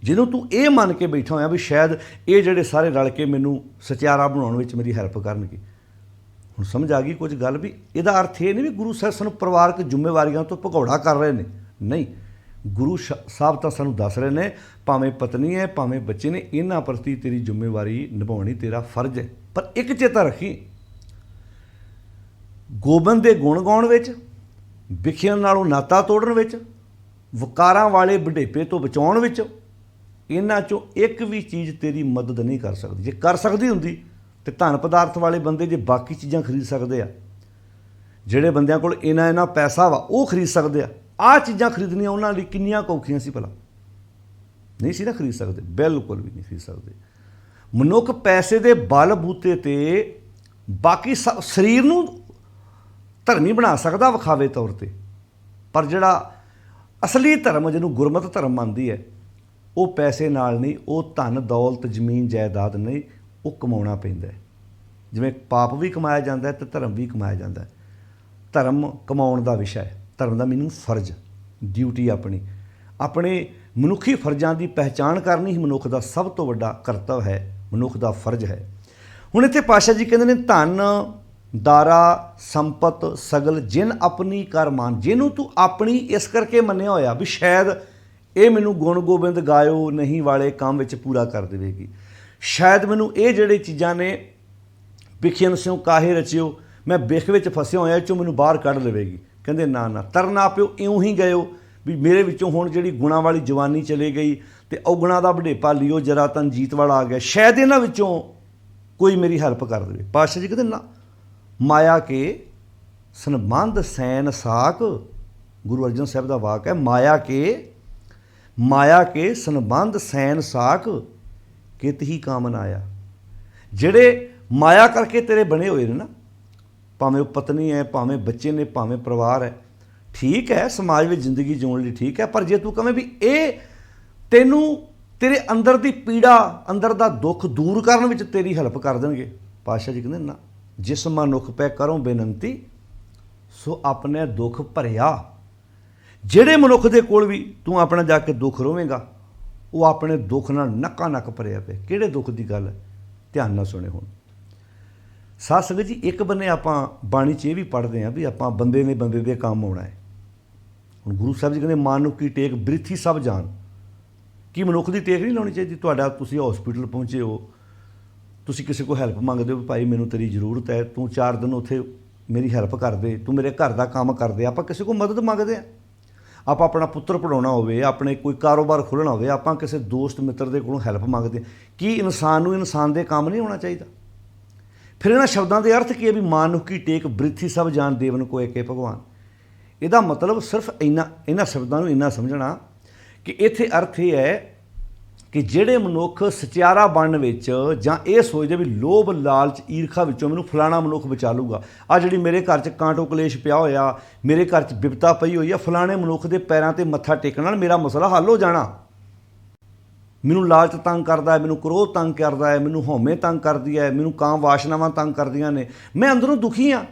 ਜਿਹਨੂੰ ਤੂੰ ਇਹ ਮੰਨ ਕੇ ਬੈਠਾ ਹੋਇਆ ਵੀ ਸ਼ਾਇਦ ਇਹ ਜਿਹੜੇ ਸਾਰੇ ਰਲ ਕੇ ਮੈਨੂੰ ਸਚਿਆਰਾ ਬਣਾਉਣ ਵਿੱਚ ਮੇਰੀ ਹੈਲਪ ਕਰਨਗੇ। ਹੁਣ ਸਮਝ ਆ ਗਈ ਕੁਝ ਗੱਲ ਵੀ ਇਹਦਾ ਅਰਥ ਇਹ ਨਹੀਂ ਵੀ ਗੁਰੂ ਸਾਹਿਬ ਸਾਨੂੰ ਪਰਿਵਾਰਕ ਜ਼ਿੰਮੇਵਾਰੀਆਂ ਤੋਂ ਭਗੌੜਾ ਕਰ ਰਹੇ ਨੇ, ਨਹੀਂ। ਗੁਰੂ ਸਾਹਿਬ ਤਾਂ ਸਾਨੂੰ ਦੱਸ ਰਹੇ ਨੇ ਭਾਵੇਂ ਪਤਨੀ ਹੈ ਭਾਵੇਂ ਬੱਚੇ ਨੇ, ਇਹਨਾਂ ਪ੍ਰਤੀ ਤੇਰੀ ਜ਼ਿੰਮੇਵਾਰੀ ਨਿਭਾਉਣੀ ਤੇਰਾ ਫਰਜ਼ ਹੈ। ਪਰ ਇੱਕ ਚੇਤਾ ਰੱਖੀ, ਗੋਬਿੰਦ ਦੇ ਗੁਣ ਗਾਉਣ ਵਿੱਚ, ਵਿਖਿਆਂ ਨਾਲੋਂ ਨਾਤਾ ਤੋੜਨ ਵਿੱਚ, ਵਕਾਰਾਂ ਵਾਲੇ ਵਡੇਪੇ ਤੋਂ ਬਚਾਉਣ ਵਿੱਚ, ਇਹਨਾਂ 'ਚੋਂ ਇੱਕ ਵੀ ਚੀਜ਼ ਤੇਰੀ ਮਦਦ ਨਹੀਂ ਕਰ ਸਕਦੀ। ਜੇ ਕਰ ਸਕਦੀ ਹੁੰਦੀ ਤੇ ਧਨ ਪਦਾਰਥ ਵਾਲੇ ਬੰਦੇ ਜੇ ਬਾਕੀ ਚੀਜ਼ਾਂ ਖਰੀਦ ਸਕਦੇ ਆ, ਜਿਹੜੇ ਬੰਦਿਆਂ ਕੋਲ ਇੰਨਾ ਪੈਸਾ ਵਾ ਉਹ ਖਰੀਦ ਸਕਦੇ ਆ, ਆਹ ਚੀਜ਼ਾਂ ਖਰੀਦਣੀਆਂ ਉਹਨਾਂ ਲਈ ਕਿੰਨੀਆਂ ਔਖੀਆਂ ਸੀ ਭਲਾ, ਨਹੀਂ ਸੀ ਨਾ ਖਰੀਦ ਸਕਦੇ, ਬਿਲਕੁਲ ਵੀ ਨਹੀਂ ਖਰੀਦ ਸਕਦੇ। ਮਨੁੱਖ ਪੈਸੇ ਦੇ ਬਲ ਬੂਤੇ 'ਤੇ ਬਾਕੀ ਸਰੀਰ ਨੂੰ ਧਰਮੀ ਬਣਾ ਸਕਦਾ ਵਿਖਾਵੇ ਤੌਰ 'ਤੇ, ਪਰ ਜਿਹੜਾ ਅਸਲੀ ਧਰਮ ਜਿਹਨੂੰ ਗੁਰਮਤਿ ਧਰਮ ਮੰਨਦੀ ਹੈ ਉਹ ਪੈਸੇ ਨਾਲ ਨਹੀਂ, ਉਹ ਧਨ ਦੌਲਤ ਜ਼ਮੀਨ ਜਾਇਦਾਦ ਨਹੀਂ, ਉਹ ਕਮਾਉਣਾ ਪੈਂਦਾ ਹੈ। ਜਿਵੇਂ ਪਾਪ ਵੀ ਕਮਾਇਆ ਜਾਂਦਾ ਹੈ ਅਤੇ ਧਰਮ ਵੀ ਕਮਾਇਆ ਜਾਂਦਾ ਹੈ। ਧਰਮ ਕਮਾਉਣ ਦਾ ਵਿਸ਼ਾ ਹੈ, ਧਰਮ ਦਾ ਮੀਨਿੰਗ ਫਰਜ਼, ਡਿਊਟੀ ਆਪਣੀ, ਆਪਣੇ ਮਨੁੱਖੀ ਫਰਜ਼ਾਂ ਦੀ ਪਹਿਚਾਣ ਕਰਨੀ ਹੀ ਮਨੁੱਖ ਦਾ ਸਭ ਤੋਂ ਵੱਡਾ ਕਰਤੱਵ ਹੈ, ਮਨੁੱਖ ਦਾ ਫਰਜ਼ ਹੈ। ਹੁਣ ਇੱਥੇ ਪਾਤਸ਼ਾਹ ਜੀ ਕਹਿੰਦੇ ਨੇ ਧਨ ਦਾਰਾ ਸੰਪਤ ਸਗਲ ਜਿਨ ਆਪਣੀ ਕਰ ਮਾਨ, ਜਿਹਨੂੰ ਤੂੰ ਆਪਣੀ ਇਸ ਕਰਕੇ ਮੰਨਿਆ ਹੋਇਆ ਵੀ ਸ਼ਾਇਦ ਇਹ ਮੈਨੂੰ ਗੁਣ ਗੋਬਿੰਦ ਗਾਇਓ ਨਹੀਂ ਵਾਲੇ ਕੰਮ ਵਿੱਚ ਪੂਰਾ ਕਰ ਦੇਵੇਗੀ, ਸ਼ਾਇਦ ਮੈਨੂੰ ਇਹ ਜਿਹੜੇ ਚੀਜ਼ਾਂ ਨੇ ਵਿਖਿਨ ਸਿਉ ਕਾਹੇ ਰਚਿਓ, ਮੈਂ ਬਿਖ ਵਿੱਚ ਫਸਿਆ ਹੋਇਆ, ਇਹ 'ਚੋਂ ਮੈਨੂੰ ਬਾਹਰ ਕੱਢ ਲਵੇਗੀ। ਕਹਿੰਦੇ ਨਾ ਨਾ, ਤਰਨਾ ਪਿਓ ਇਉਂ ਹੀ ਗਇਓ, ਵੀ ਮੇਰੇ ਵਿੱਚੋਂ ਹੁਣ ਜਿਹੜੀ ਗੁਣਾਂ ਵਾਲੀ ਜਵਾਨੀ ਚਲੇ ਗਈ ਤੇ ਔਗੁਣਾਂ ਦਾ ਵਡੇਪਾ ਲਿਓ ਜਰਾ ਤਨ ਜੀਤ ਵਾਲਾ ਆ ਗਿਆ, ਸ਼ਾਇਦ ਇਹਨਾਂ ਵਿੱਚੋਂ ਕੋਈ ਮੇਰੀ ਹੈਲਪ ਕਰ ਦੇਵੇ। ਪਾਤਸ਼ਾਹ ਜੀ ਕਹਿੰਦੇ ਨਾ, ਮਾਇਆ ਕੇ ਸੰਬੰਧ ਸੈਨ ਸਾਕ, ਗੁਰੂ ਅਰਜਨ ਸਾਹਿਬ ਦਾ ਵਾਕ ਹੈ, ਮਾਇਆ ਕੇ ਸੰਬੰਧ ਸੈਨ ਸਾਕ ਕਿਤ ਹੀ ਕਾਮਨ ਆਇਆ। ਜਿਹੜੇ ਮਾਇਆ ਕਰਕੇ ਤੇਰੇ ਬਣੇ ਹੋਏ ਨੇ ਨਾ, ਭਾਵੇਂ ਉਹ ਪਤਨੀ ਹੈ, ਭਾਵੇਂ ਬੱਚੇ ਨੇ, ਭਾਵੇਂ ਪਰਿਵਾਰ ਹੈ, ਠੀਕ ਹੈ ਸਮਾਜ ਵਿੱਚ ਜ਼ਿੰਦਗੀ ਜਿਉਣ ਲਈ ਠੀਕ ਹੈ, ਪਰ ਜੇ ਤੂੰ ਕਵੇਂ ਵੀ ਇਹ ਤੈਨੂੰ ਤੇਰੇ ਅੰਦਰ ਦੀ ਪੀੜਾ, ਅੰਦਰ ਦਾ ਦੁੱਖ ਦੂਰ ਕਰਨ ਵਿੱਚ ਤੇਰੀ ਹੈਲਪ ਕਰ ਦੇਣਗੇ, ਪਾਤਸ਼ਾਹ ਜੀ ਕਹਿੰਦੇ ਨਾ, ਜਿਸ ਮਨੁੱਖ ਪੈ ਕਰੋ ਬੇਨੰਤੀ ਸੋ ਆਪਣੇ ਦੁੱਖ ਭਰਿਆ। ਜਿਹੜੇ ਮਨੁੱਖ ਦੇ ਕੋਲ ਵੀ ਤੂੰ ਆਪਣਾ ਜਾ ਕੇ ਦੁੱਖ ਰੋਵੇਂਗਾ, ਉਹ ਆਪਣੇ ਦੁੱਖ ਨਾਲ ਨੱਕਾ ਨੱਕ ਭਰਿਆ ਪਿਆ। ਕਿਹੜੇ ਦੁੱਖ ਦੀ ਗੱਲ ਹੈ, ਧਿਆਨ ਨਾਲ ਸੁਣੇ। ਹੁਣ ਸਾਧ ਸੰਗਤ ਜੀ, ਇੱਕ ਬੰਨੇ ਆਪਾਂ ਬਾਣੀ 'ਚ ਇਹ ਵੀ ਪੜ੍ਹਦੇ ਹਾਂ ਵੀ ਆਪਾਂ ਬੰਦੇ ਨੇ ਬੰਦੇ ਦੇ ਕੰਮ ਆਉਣਾ ਹੈ। ਹੁਣ ਗੁਰੂ ਸਾਹਿਬ ਜੀ ਕਹਿੰਦੇ ਮਾਨੁਖ ਕੀ ਟੇਕ ਬ੍ਰਿਥੀ ਸਭ ਜਾਣ, ਕਿ ਮਨੁੱਖ ਦੀ ਟੇਕ ਨਹੀਂ ਲਾਉਣੀ ਚਾਹੀਦੀ। ਤੁਸੀਂ ਹਸਪੀਟਲ ਪਹੁੰਚੇ ਹੋ, ਤੁਸੀਂ ਕਿਸੇ ਕੋਲ ਹੈਲਪ ਮੰਗਦੇ ਹੋ, ਭਾਈ ਮੈਨੂੰ ਤੇਰੀ ਜ਼ਰੂਰਤ ਹੈ, ਤੂੰ 4 ਦਿਨ ਉੱਥੇ ਮੇਰੀ ਹੈਲਪ ਕਰ ਦੇ, ਤੂੰ ਮੇਰੇ ਘਰ ਦਾ ਕੰਮ ਕਰ ਦੇ। ਆਪਾਂ ਕਿਸੇ ਕੋਲ ਮਦਦ ਮੰਗਦੇ ਹਾਂ, ਆਪਾਂ ਆਪਣਾ ਪੁੱਤਰ ਪੜ੍ਹਾਉਣਾ ਹੋਵੇ, ਆਪਣੇ ਕੋਈ ਕਾਰੋਬਾਰ ਖੋਲ੍ਹਣਾ ਹੋਵੇ, ਆਪਾਂ ਕਿਸੇ ਦੋਸਤ ਮਿੱਤਰ ਦੇ ਕੋਲੋਂ ਹੈਲਪ ਮੰਗਦੇ। ਕੀ ਇਨਸਾਨ ਨੂੰ ਇਨਸਾਨ ਦੇ ਕੰਮ ਨਹੀਂ ਆਉਣਾ ਚਾਹੀਦਾ? ਫਿਰ ਇਹਨਾਂ ਸ਼ਬਦਾਂ ਦੇ ਅਰਥ ਕੀ ਹੈ ਵੀ ਮਾਨੁਖ ਕੀ ਟੇਕ ਬ੍ਰਿਥੀ ਸਭ ਜਾਣ ਦੇਵਨ ਕੋ ਏਕੇ ਭਗਵਾਨ। ਇਹਦਾ ਮਤਲਬ ਸਿਰਫ ਇਹਨਾਂ ਸ਼ਬਦਾਂ ਨੂੰ ਇੰਨਾ ਸਮਝਣਾ ਕਿ ਇੱਥੇ ਅਰਥ ਇਹ ਹੈ ਕਿ ਜਿਹੜੇ ਮਨੁੱਖ ਸਚਿਆਰਾ ਬਣਨ ਵਿੱਚ ਜਾਂ ਇਹ ਸੋਚਦੇ ਵੀ ਲੋਭ ਲਾਲਚ ਈਰਖਾ ਵਿੱਚੋਂ ਮੈਨੂੰ ਫਲਾਣਾ ਮਨੁੱਖ ਬਚਾ ਲੂਗਾ, ਆ ਜਿਹੜੀ ਮੇਰੇ ਘਰ 'ਚ ਕਾਂਟੋ ਕਲੇਸ਼ ਪਿਆ ਹੋਇਆ, ਮੇਰੇ ਘਰ 'ਚ ਬਿਪਤਾ ਪਈ ਹੋਈ ਆ, ਫਲਾਣੇ ਮਨੁੱਖ ਦੇ ਪੈਰਾਂ 'ਤੇ ਮੱਥਾ ਟੇਕਣ ਨਾਲ ਮੇਰਾ ਮਸਲਾ ਹੱਲ ਹੋ ਜਾਣਾ। ਮੈਨੂੰ ਲਾਲਚ ਤੰਗ ਕਰਦਾ ਹੈ, ਮੈਨੂੰ ਕ੍ਰੋਧ ਤੰਗ ਕਰਦਾ ਹੈ, ਮੈਨੂੰ ਹਉਮੈ ਤੰਗ ਕਰਦੀ ਹੈ, ਮੈਨੂੰ ਕਾਮ ਵਾਸ਼ਨਾਵਾਂ ਤੰਗ ਕਰਦੀਆਂ ਨੇ, ਮੈਂ ਅੰਦਰੋਂ ਦੁਖੀ ਹਾਂ,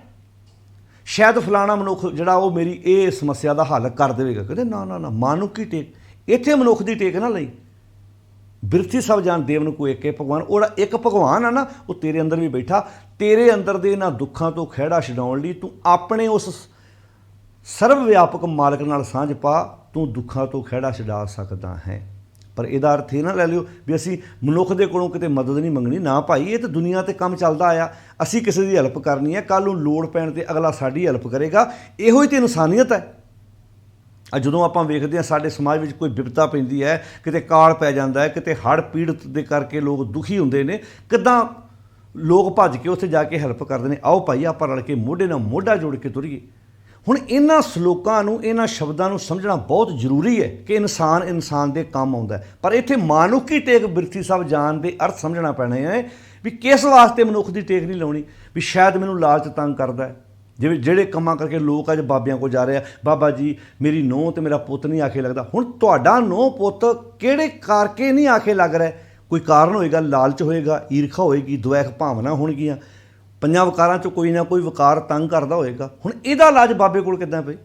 ਸ਼ਾਇਦ ਫਲਾਣਾ ਮਨੁੱਖ ਜਿਹੜਾ ਉਹ ਮੇਰੀ ਇਹ ਸਮੱਸਿਆ ਦਾ ਹੱਲ ਕਰ ਦੇਵੇਗਾ। ਕਹਿੰਦੇ ਨਾ ਨਾ ਨਾ, ਮਾਨੁਖ ਕੀ ਟੇਕ, ਇੱਥੇ ਮਨੁੱਖ ਦੀ ਟੇਕ ਨਾ ਲਈ। ਬਿਰਥੀ ਸਭ ਜਾਣ ਦੇਵਨ ਕੋ ਏਕੇ ਭਗਵਾਨ, ਉਹ ਜਿਹੜਾ ਇੱਕ ਭਗਵਾਨ ਆ ਨਾ, ਉਹ ਤੇਰੇ ਅੰਦਰ ਵੀ ਬੈਠਾ। ਤੇਰੇ ਅੰਦਰ ਦੇ ਇਹਨਾਂ ਦੁੱਖਾਂ ਤੋਂ ਖਹਿੜਾ ਛਡਾਉਣ ਲਈ ਤੂੰ ਆਪਣੇ ਉਸ ਸਰਵ ਵਿਆਪਕ ਮਾਲਕ ਨਾਲ ਸਾਂਝ ਪਾ, ਤੂੰ ਦੁੱਖਾਂ ਤੋਂ ਖਹਿੜਾ ਛਡਾ ਸਕਦਾ ਹੈ। ਪਰ ਇਹਦਾ ਅਰਥ ਇਹ ਨਾ ਲੈ ਲਿਓ ਵੀ ਅਸੀਂ ਮਨੁੱਖ ਦੇ ਕੋਲੋਂ ਕਿਤੇ ਮਦਦ ਨਹੀਂ ਮੰਗਣੀ। ਨਾ ਭਾਈ, ਇਹ ਤਾਂ ਦੁਨੀਆ 'ਤੇ ਕੰਮ ਚੱਲਦਾ ਆਇਆ, ਅਸੀਂ ਕਿਸੇ ਦੀ ਹੈਲਪ ਕਰਨੀ ਹੈ, ਕੱਲ੍ਹ ਨੂੰ ਲੋੜ ਪੈਣ 'ਤੇ ਅਗਲਾ ਸਾਡੀ ਹੈਲਪ ਕਰੇਗਾ। ਇਹੋ ਹੀ ਤਾਂ ਇਨਸਾਨੀਅਤ ਹੈ। ਜਦੋਂ ਆਪਾਂ ਵੇਖਦੇ ਹਾਂ ਸਾਡੇ ਸਮਾਜ ਵਿੱਚ ਕੋਈ ਵਿਪਤਾ ਪੈਂਦੀ ਹੈ, ਕਿਤੇ ਕਾਲ ਪੈ ਜਾਂਦਾ ਹੈ, ਕਿਤੇ ਹੜ੍ਹ ਪੀੜਤ ਦੇ ਕਰਕੇ ਲੋਕ ਦੁਖੀ ਹੁੰਦੇ ਨੇ, ਕਿੱਦਾਂ ਲੋਕ ਭੱਜ ਕੇ ਉੱਥੇ ਜਾ ਕੇ ਹੈਲਪ ਕਰਦੇ ਨੇ। ਆਓ ਭਾਈ ਆਪਾਂ ਰਲ ਕੇ ਮੋਢੇ ਨਾਲ ਮੋਢਾ ਜੋੜ ਕੇ ਤੁਰੀਏ। ਹੁਣ ਇਹਨਾਂ ਸਲੋਕਾਂ ਨੂੰ, ਇਹਨਾਂ ਸ਼ਬਦਾਂ ਨੂੰ ਸਮਝਣਾ ਬਹੁਤ ਜ਼ਰੂਰੀ ਹੈ ਕਿ ਇਨਸਾਨ ਦੇ ਕੰਮ ਆਉਂਦਾ। ਪਰ ਇੱਥੇ ਮਾਨੁਖੀ ਟੇਕ ਬਿਰਥੀ ਸਭ ਜਾਣ ਦੇ ਅਰਥ ਸਮਝਣਾ ਪੈਣੇ ਹੈ ਵੀ ਕਿਸ ਵਾਸਤੇ ਮਨੁੱਖ ਦੀ ਟੇਕ ਨਹੀਂ ਲਾਉਣੀ। ਵੀ ਸ਼ਾਇਦ ਮੈਨੂੰ ਲਾਲਚ ਤੰਗ ਕਰਦਾ, ਜਿਵੇਂ ਜਿਹੜੇ ਕੰਮਾਂ ਕਰਕੇ ਲੋਕ ਅੱਜ ਬਾਬਿਆਂ ਕੋਲ ਜਾ ਰਹੇ ਆ, ਬਾਬਾ ਜੀ ਮੇਰੀ ਨੂੰਹ ਤੇ ਮੇਰਾ ਪੁੱਤ ਨਹੀਂ ਆਖੇ ਲੱਗਦਾ। ਹੁਣ ਤੁਹਾਡਾ ਨੂੰਹ ਪੁੱਤ ਕਿਹੜੇ ਕਰਕੇ ਨਹੀਂ ਆਖੇ ਲੱਗ ਰਿਹਾ? ਕੋਈ ਕਾਰਨ ਹੋਏਗਾ, ਲਾਲਚ ਹੋਏਗਾ, ਈਰਖਾ ਹੋਏਗੀ, ਦੁਐਖ ਭਾਵਨਾ ਹੋਣਗੀਆਂ, 5 ਵਿਕਾਰਾਂ 'ਚੋਂ ਕੋਈ ਨਾ ਕੋਈ ਵਿਕਾਰ ਤੰਗ ਕਰਦਾ ਹੋਏਗਾ। ਹੁਣ ਇਹਦਾ ਇਲਾਜ ਬਾਬੇ ਕੋਲ ਕਿੱਦਾਂ ਪਏ?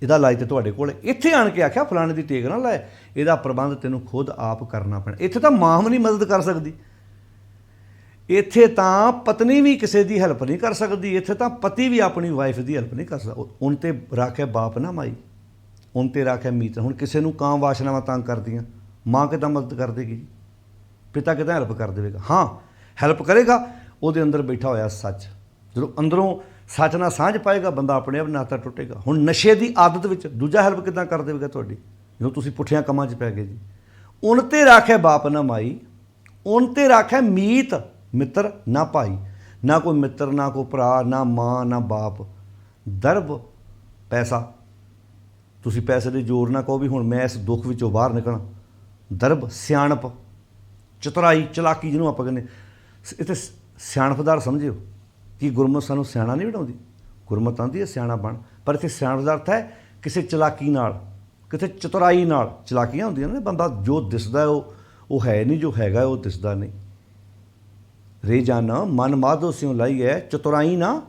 ਇਹਦਾ ਇਲਾਜ ਤਾਂ ਤੁਹਾਡੇ ਕੋਲ ਹੈ। ਇੱਥੇ ਆਣ ਕੇ ਆਖਿਆ ਫਲਾਣੇ ਦੀ ਟੇਕ ਨਾ ਲਾਏ, ਇਹਦਾ ਪ੍ਰਬੰਧ ਤੈਨੂੰ ਖੁਦ ਆਪ ਕਰਨਾ ਪੈਣਾ। ਇੱਥੇ ਤਾਂ ਮਾਂ ਵੀ ਨਹੀਂ ਮਦਦ ਕਰ ਸਕਦੀ, ਇੱਥੇ ਤਾਂ ਪਤਨੀ ਵੀ ਕਿਸੇ ਦੀ ਹੈਲਪ ਨਹੀਂ ਕਰ ਸਕਦੀ, ਇੱਥੇ ਤਾਂ ਪਤੀ ਵੀ ਆਪਣੀ ਵਾਈਫ ਦੀ ਹੈਲਪ ਨਹੀਂ ਕਰ ਸਕਦਾ। ਉਨ ਤੇ ਰਾਖਿਆ ਬਾਪ ਨਾ ਮਾਈ, ਉਨ ਤੇ ਰਾਖਿਆ ਮੀਤ। ਹੁਣ ਕਿਸੇ ਨੂੰ ਕਾਮ ਵਾਸ਼ਨਾਵਾਂ ਤੰਗ ਕਰਦੀਆਂ, ਮਾਂ ਕਿੱਦਾਂ ਮਦਦ ਕਰ ਦੇਗੀ? ਪਿਤਾ ਕਿੱਦਾਂ ਹੈਲਪ ਕਰ ਦੇਵੇਗਾ? ਹਾਂ, ਹੈਲਪ ਕਰੇਗਾ ਉਹਦੇ ਅੰਦਰ ਬੈਠਾ ਹੋਇਆ ਸੱਚ। ਜਦੋਂ ਅੰਦਰੋਂ ਸੱਚ ਨਾਲ ਸਾਂਝ ਪਾਏਗਾ, ਬੰਦਾ ਆਪਣੇ ਆਪ ਨਾਤਾ ਟੁੱਟੇਗਾ। ਹੁਣ ਨਸ਼ੇ ਦੀ ਆਦਤ ਵਿੱਚ ਦੂਜਾ ਹੈਲਪ ਕਿੱਦਾਂ ਕਰ ਦੇਵੇਗਾ ਤੁਹਾਡੀ, ਜਦੋਂ ਤੁਸੀਂ ਪੁੱਠਿਆਂ ਕੰਮਾਂ 'ਚ ਪੈ ਗਏ ਜੀ? ਉਨ ਤੇ ਰਾਖਿਆ ਬਾਪ ਨਾ ਮਾਈ, ਉਨ ਤੇ ਰਾਖਿਆ ਮੀਤ, ਮਿੱਤਰ ਨਾ ਭਾਈ। ਨਾ ਕੋਈ ਮਿੱਤਰ, ਨਾ ਕੋਈ ਭਰਾ, ਨਾ ਮਾਂ, ਨਾ ਬਾਪ। ਦਰਬ ਪੈਸਾ, ਤੁਸੀਂ ਪੈਸੇ ਦੇ ਜ਼ੋਰ ਨਾ ਕਹੋ ਵੀ ਹੁਣ ਮੈਂ ਇਸ ਦੁੱਖ ਵਿੱਚੋਂ ਬਾਹਰ ਨਿਕਲਾਂ। ਦਰਬ ਸਿਆਣਪ, ਚਤੁਰਾਈ, ਚਲਾਕੀ ਜਿਹਨੂੰ ਆਪਾਂ ਕਹਿੰਦੇ, ਇੱਥੇ ਸਿਆਣਪਦਾਰ ਸਮਝਿਓ ਕਿ ਗੁਰਮਤਿ ਸਾਨੂੰ ਸਿਆਣਾ ਨਹੀਂ ਬਣਾਉਂਦੀ। ਗੁਰਮਤਿ ਆਉਂਦੀ ਹੈ ਸਿਆਣਾ ਬਣ, ਪਰ ਇੱਥੇ ਸਿਆਣਪ ਦਾ ਅਰਥ ਹੈ ਕਿਸੇ ਚਲਾਕੀ ਨਾਲ, ਕਿਸੇ ਚਤੁਰਾਈ ਨਾਲ। ਚਲਾਕੀਆਂ ਹੁੰਦੀਆਂ ਨੇ, ਬੰਦਾ ਜੋ ਦਿਸਦਾ ਉਹ ਹੈ ਨਹੀਂ, ਜੋ ਹੈਗਾ ਉਹ ਦਿਸਦਾ ਨਹੀਂ। ਰੇ ਜਾਨਾ ਮਨ ਮਾਧੋ ਸਿਉ ਲਾਈ ਹੈ, ਚਤੁਰਾਈ ਨਾ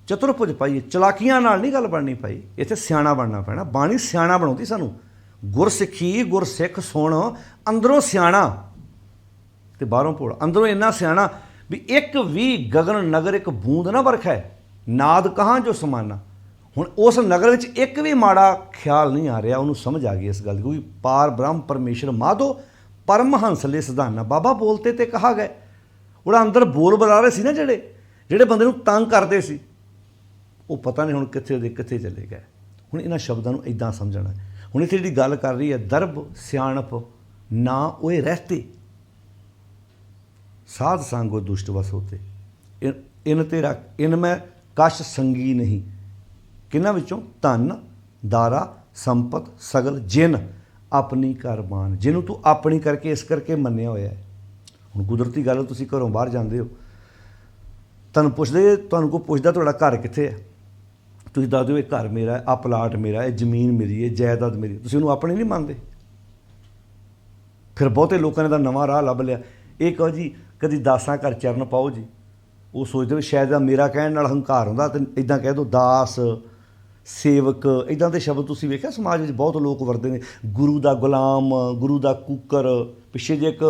ਚਤੁਰਭੁਜ ਪਾਈਏ। ਚਲਾਕੀਆਂ ਨਾਲ ਨਹੀਂ ਗੱਲ ਬਣਨੀ ਭਾਈ, ਇੱਥੇ ਸਿਆਣਾ ਬਣਨਾ ਪੈਣਾ। ਬਾਣੀ ਸਿਆਣਾ ਬਣਾਉਂਦੀ ਸਾਨੂੰ। ਗੁਰਸਿੱਖੀ, ਗੁਰਸਿੱਖ ਸੁਣ, ਅੰਦਰੋਂ ਸਿਆਣਾ ਤੇ ਬਾਹਰੋਂ ਭੋਲਾ। ਅੰਦਰੋਂ ਇੰਨਾ ਸਿਆਣਾ ਵੀ ਇੱਕ ਵੀ ਗਗਨ ਨਗਰ ਇੱਕ ਬੂੰਦ ਨਾ ਵਰਖੈ, ਨਾਦ ਕਹਾਂ ਜੋ ਸਮਾਨਾ। ਹੁਣ ਉਸ ਨਗਰ ਵਿੱਚ ਇੱਕ ਵੀ ਮਾੜਾ ਖਿਆਲ ਨਹੀਂ ਆ ਰਿਹਾ, ਉਹਨੂੰ ਸਮਝ ਆ ਗਈ ਇਸ ਗੱਲ ਦੀ। ਕਿਉਂਕਿ ਪਾਰ ਬ੍ਰਹਮ ਪਰਮੇਸ਼ਰ ਮਾਧੋ ਪਰਮਹੰਸ ਲੈ ਸਿਧਾਨਾ। ਬਾਬਾ ਬੋਲਤੇ ਤੇ ਕਹਾ ਗਏ। ਉਹਦਾ ਅੰਦਰ ਬੋਲ ਬੁਲਾ ਰਹੇ ਸੀ ਨਾ, ਜਿਹੜੇ ਬੰਦੇ ਨੂੰ ਤੰਗ ਕਰਦੇ ਸੀ, ਉਹ ਪਤਾ ਨਹੀਂ ਹੁਣ ਕਿੱਥੇ ਦੇ ਕਿੱਥੇ ਚਲੇ ਗਏ। ਹੁਣ ਇਹਨਾਂ ਸ਼ਬਦਾਂ ਨੂੰ ਇਦਾਂ ਸਮਝਣਾ ਹੈ। ਹੁਣ ਇੱਥੇ ਜਿਹੜੀ ਗੱਲ ਕਰ ਰਹੀ ਹੈ, ਦਰਬ ਸਿਆਣਪ ਨਾ ओए रहते, साध संग दुष्ट वस होते, इन तेरा इन में कश संगी नहीं, किन्हां विचों धन दारा संपत सगल जिन अपनी कर मान, जिन्हों तू अपनी करके इस करके मन्निया होया है। हुण कुदरती गल, तुसीं घरों बाहर जांदे हो, तुहानूं पुछदे, तुहानूं कोई पुछदा तुहाडा घर कित्थे है, तुसीं दस दिओ ये घर मेरा है, आ प्लाट मेरा है, जमीन मेरी है, जायदाद मेरी, तुसीं उहनूं अपनी नहीं मानदे। फिर बहुते लोगों ने तो नवां राह लभ लिया, ये कहो जी कदी दासां घर चरण पाओ जी, वो सोचते भी शायद मेरा कहण नाल हंकार हुंदा, तो इदां कह दो दास सेवक, इदां दे शब्द तुसीं वेखिआ समाज विच बहुत लोग वरतदे ने। गुरु दा गुलाम, गुरु दा कूकर, पिछे जे एक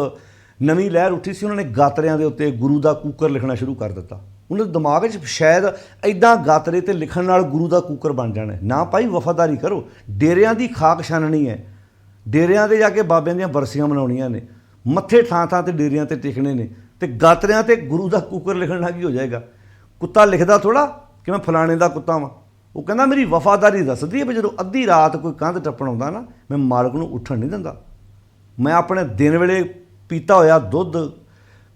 नवीं लहर उठी सी, उन्होंने गातरिਆਂ ਦੇ ਉੱਤੇ गुरु दा कूकर लिखना शुरू कर दिता। उन्होंने दिमाग 'ਚ शायद इदां गातरे ते लिखण नाल गुरु दा कूकर बन जाना। ना भाई वफादारी करो, डेरिਆਂ ਦੀ खाक छाननी है, डेरिਆਂ ਤੇ ਜਾ ਕੇ ਬਾਬਿਆਂ ਦੀਆਂ ਬਰਸੀਆਂ ਮਨਾਉਣੀਆਂ ਨੇ, ਮੱਥੇ ਥਾਂ ਥਾਂ ਤੇ ਡੇਰਿਆਂ ਤੇ ਟਿਕਣੇ ਨੇ, ਤੇ ਗਾਤਰਿਆਂ ਤੇ ਗੁਰੂ ਦਾ ਕੂਕਰ ਲਿਖਣ ਨਾਲ ਕੀ ਹੋ ਜਾਏਗਾ। ਕੁੱਤਾ ਲਿਖਦਾ ਥੋੜਾ ਕਿ ਮੈਂ ਫਲਾਣੇ ਦਾ ਕੁੱਤਾ ਵਾਂ, ਉਹ ਕਹਿੰਦਾ ਮੇਰੀ ਵਫਾਦਾਰੀ ਦੱਸਦੀ ਹੈ ਵੀ ਜਦੋਂ ਅੱਧੀ ਰਾਤ ਕੋਈ ਕੰਧ ਟੱਪਣ ਆਉਂਦਾ ਨਾ, ਮੈਂ ਮਾਲਕ ਨੂੰ ਉੱਠਣ ਨਹੀਂ ਦਿੰਦਾ, ਮੈਂ ਆਪਣੇ ਦਿਨ ਵੇਲੇ ਪੀਤਾ ਹੋਇਆ ਦੁੱਧ,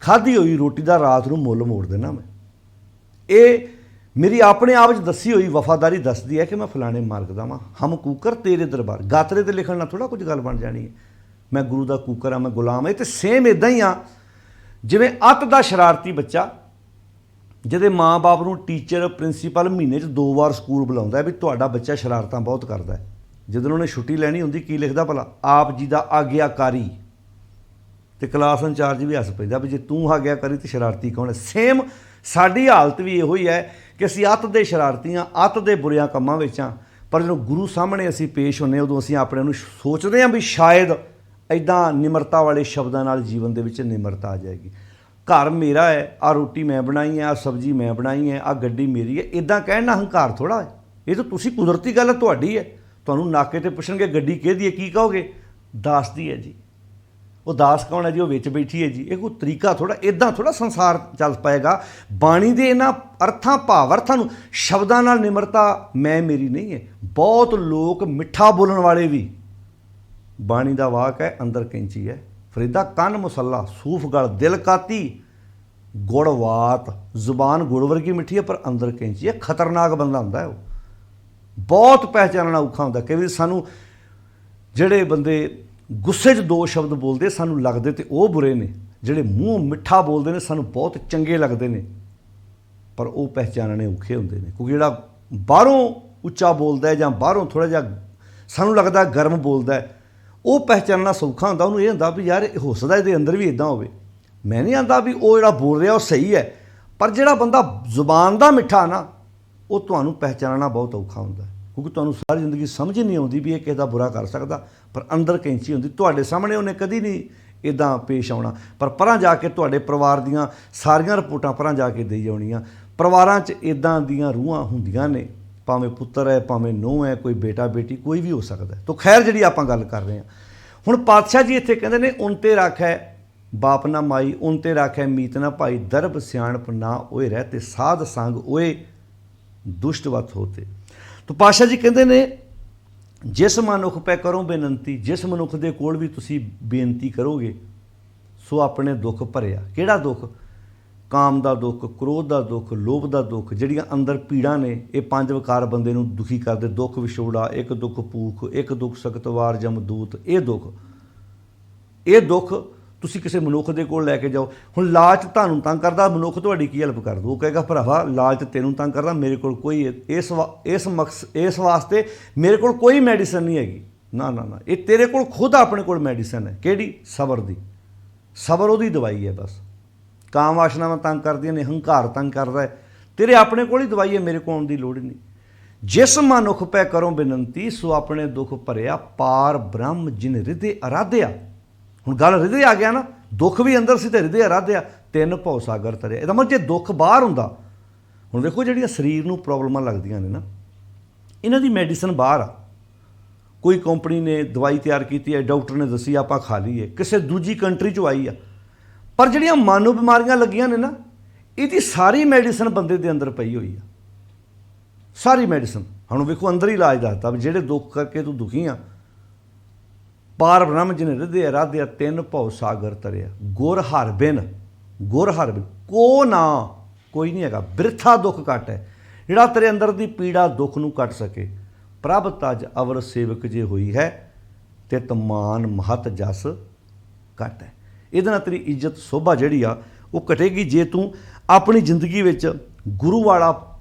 ਖਾਧੀ ਹੋਈ ਰੋਟੀ ਦਾ ਰਾਤ ਨੂੰ ਮੁੱਲ ਮੋੜ ਦੇਣਾ। ਮੈਂ ਇਹ मेरी अपने आप दसी हुई वफादारी दसदी है कि मैं फलाने मार्ग दा वां, हम कूकर तेरे दरबार। गातरे ते लिखण नाल थोड़ा कुछ गल बन जानी है, मैं गुरु दा कूकर हाँ, मैं गुलाम है। तो सेम इदां ही आ जिवें अत दा शरारती बच्चा जिहदे माँ बाप नूं टीचर प्रिंसीपल महीने 'ਚ 2 वार स्कूल बुलाउंदा है भी तुहाडा बच्चा शरारतां बहुत करदा है, जदों उन्हें छुट्टी लैनी हुंदी की लिखदा भला, आप जी दा आग्याकारी, तो क्लास इंचार्ज भी हस पैंदा भी जे तूं आग्याकारी तो शरारती कौन है। सेम साडी हालत भी इहो ही है कि असीं अत दे शरारती हाँ, अत दे बुरियां कम्मां विच हाँ, पर जो गुरु सामने असीं पेश होने उदों असीं अपने नूं सोचदे हाँ भी शायद इदां निमरता वाले शब्दां नाल जीवन दे विच निमरता आ जाएगी। घर मेरा है, आ रोटी मैं बनाई है, आ सब्जी मैं बनाई है, आ गड्डी मेरी है, इदां कहना हंकार थोड़ा है। ये तो तुसीं कुदरती गल तुहाडी है, तुहानूं नाके ते पुछणगे गड्डी किहदी है, की कहोगे दास दी है जी। वो दास कौन है जी, वो विच बैठी है जी। ये कोई तरीका थोड़ा, इदां थोड़ा संसार चल पाएगा। बाणी दे इन्हां अर्थां भावार्थां नूं शब्दां नाल निमरता मैं मेरी नहीं है। बहुत लोग मिठा बोलण वाले भी, बाणी दा वाक है अंदर कैंची है, फरीदा कन मुसल्ला सूफ गल दिल काती गुड़वात, जुबान गुड़ वर्गी मिठी है पर अंदर कैंची है। खतरनाक बंदा हुंदा है, वो बहुत पहचानना औखा हुंदा। कई वारी सानूं जिहड़े बंदे गुस्से 'ਚ 2 शब्द बोलते सानूं लगदे ते वो बुरे ने, जिहड़े मूँह मिठा बोलते हैं सानूं बहुत चंगे लगते हैं, पर वो पहचानने औखे हुंदे ने। क्योंकि जिहड़ा बाहरों उच्चा बोलदा है जां बाहरों थोड़ा जिहा सानूं लगदा गर्म बोलदा है, वो पहचानना सौखा हुंदा। उहनूं इह हुंदा भी यार हो सकदा इहदे अंदर भी इदां होवे। मैं नहीं आंदा भी वो जिहड़ा बोल रहा वो सही है, पर जिहड़ा बंदा जुबान दा मिठा ना, वो तुहानूं पहचानना बहुत औखा हुंदा है। क्योंकि तुहानूं सारी जिंदगी समझ नहीं आउंदी भी ये किसी दा बुरा कर सकदा, पर अंदर कैंची हुंदी। तुहाडे सामने उन्हें कदी नहीं इदां पेश आउणा, पर परां जाके तुहाडे परिवार दीयां सारियां रिपोर्टां परां जाके देई आउणीਆਂ। परिवारां 'ਚ इदां दीयां रूहां हुंदियां ने, भावें पुत्तर है भावें नूंह है, कोई बेटा बेटी कोई भी हो सकता है। तो खैर जिहड़ी आपां गल कर रहे हैं हुण, पातशाह जी इत्थे कहंदे ने उन ते राखै बाप ना माई, उन ते राखै मीत ना भाई, दरब सियाणप ना ओए रहते, साध संग ओए दुष्टवत होते। तो पातशाह जी कहते ने जिस मनुख पै करो बेनती, जिस मनुख दे कोल भी तुसी बेनती करोगे सो अपने दुख भरिया। किहड़ा दुख? काम दा दुख, क्रोध दा दुख, लोभ दा दुख, जिहड़ियां अंदर पीड़ां ने, ये 5 विकार बंदे नूं दुखी करदे। दुख विछोड़ा, एक दुख भूख, एक दुख सकतवार जमदूत, ये दुख ਤੁਸੀਂ ਕਿਸੇ ਮਨੁੱਖ ਦੇ ਕੋਲ ਲੈ ਕੇ ਜਾਓ। ਹੁਣ ਲਾਲਚ ਤੁਹਾਨੂੰ ਤੰਗ ਕਰਦਾ, ਮਨੁੱਖ ਤੁਹਾਡੀ ਕੀ ਹੈਲਪ ਕਰ ਦੂ? ਉਹ ਕਹੇਗਾ ਭਰਾਵਾ ਲਾਲਚ ਤੈਨੂੰ ਤੰਗ ਕਰਦਾ, ਮੇਰੇ ਕੋਲ ਕੋਈ ਇਸ ਵਾਸਤੇ ਮੇਰੇ ਕੋਲ ਕੋਈ ਮੈਡੀਸਨ ਨਹੀਂ ਹੈਗੀ। ਨਾ ਨਾ ਨਾ, ਇਹ ਤੇਰੇ ਕੋਲ ਖੁਦ ਆਪਣੇ ਕੋਲ ਮੈਡੀਸਨ ਹੈ। ਕਿਹੜੀ? ਸਬਰ ਦੀ। ਸਬਰ ਉਹਦੀ ਦਵਾਈ ਹੈ ਬਸ। ਕਾਮ ਵਾਸ਼ਨਾਵਾਂ ਤੰਗ ਕਰਦੀਆਂ ਨੇ, ਹੰਕਾਰ ਤੰਗ ਕਰਦਾ ਹੈ, ਤੇਰੇ ਆਪਣੇ ਕੋਲ ਹੀ ਦਵਾਈ ਹੈ, ਮੇਰੇ ਕੋਲ ਆਉਣ ਦੀ ਲੋੜ ਹੀ ਨਹੀਂ। ਜਿਸ ਮਨੁੱਖ ਪੈ ਕਰੋ ਬੇਨਤੀ ਸੋ ਆਪਣੇ ਦੁੱਖ ਭਰਿਆ, ਪਾਰ ਬ੍ਰਹਮ ਜਿਨ ਹਿਰਦੇ ਅਰਾਧਿਆ। ਹੁਣ ਗੱਲ ਹਿਰਦੇ ਆ ਗਿਆ ਨਾ, ਦੁੱਖ ਵੀ ਅੰਦਰ ਸੀ ਤੇ ਹਿਰਦੇ ਅਰਾਧਿਆ, 3 ਭਉ ਸਾਗਰ ਤਰਿਆ। ਇਹਦਾ ਮਤਲਬ ਜੇ ਦੁੱਖ ਬਾਹਰ ਹੁੰਦਾ, ਹੁਣ ਵੇਖੋ ਜਿਹੜੀਆਂ ਸਰੀਰ ਨੂੰ ਪ੍ਰੋਬਲਮਾਂ ਲੱਗਦੀਆਂ ਨੇ ਨਾ, ਇਹਨਾਂ ਦੀ ਮੈਡੀਸਨ ਬਾਹਰ ਆ। ਕੋਈ ਕੰਪਨੀ ਨੇ ਦਵਾਈ ਤਿਆਰ ਕੀਤੀ ਹੈ, ਡਾਕਟਰ ਨੇ ਦੱਸੀ ਆਪਾਂ ਖਾ ਲਈਏ, ਕਿਸੇ ਦੂਜੀ ਕੰਟਰੀ 'ਚੋਂ ਆਈ ਆ, ਪਰ ਜਿਹੜੀਆਂ ਮਨ ਨੂੰ ਬਿਮਾਰੀਆਂ ਲੱਗੀਆਂ ਨੇ ਨਾ, ਇਹਦੀ ਸਾਰੀ ਮੈਡੀਸਨ ਬੰਦੇ ਦੇ ਅੰਦਰ ਪਈ ਹੋਈ ਆ, ਸਾਰੀ ਮੈਡੀਸਨ। ਹੁਣ ਵੇਖੋ ਅੰਦਰ ਹੀ ਇਲਾਜ ਦੱਸਦਾ ਵੀ ਜਿਹੜੇ ਦੁੱਖ ਕਰਕੇ ਤੂੰ ਦੁਖੀ ਆ, ਪਾਰ ਬ੍ਰਹਮ ਜਿਨ ਰਿਧਿਆ ਰਾਧਿਆ ਤਿੰਨ ਭਉ ਸਾਗਰ ਤਰਿਆ, ਗੁਰ ਹਰਿ ਬਿਨ ਕੋ ਨਾ ਕੋਈ ਨਹੀਂ ਹੈਗਾ, ਬਿਰਥਾ ਦੁੱਖ ਘਟ ਹੈ। ਜਿਹੜਾ ਤੇਰੇ ਅੰਦਰ ਦੀ ਪੀੜਾ ਦੁੱਖ ਨੂੰ ਕੱਟ ਸਕੇ, ਪ੍ਰਭ ਤਜ ਅਵਰ ਸੇਵਕ ਜੇ ਹੋਈ ਹੈ, ਤਿਤ ਮਾਨ ਮਹਤ ਜਸ ਘਟ ਹੈ। ਇਹਦੇ ਨਾਲ ਤੇਰੀ ਇੱਜ਼ਤ ਸੋਭਾ ਜਿਹੜੀ ਆ ਉਹ ਘਟੇਗੀ ਜੇ ਤੂੰ ਆਪਣੀ ਜ਼ਿੰਦਗੀ ਵਿੱਚ ਗੁਰੂ ਵਾਲਾ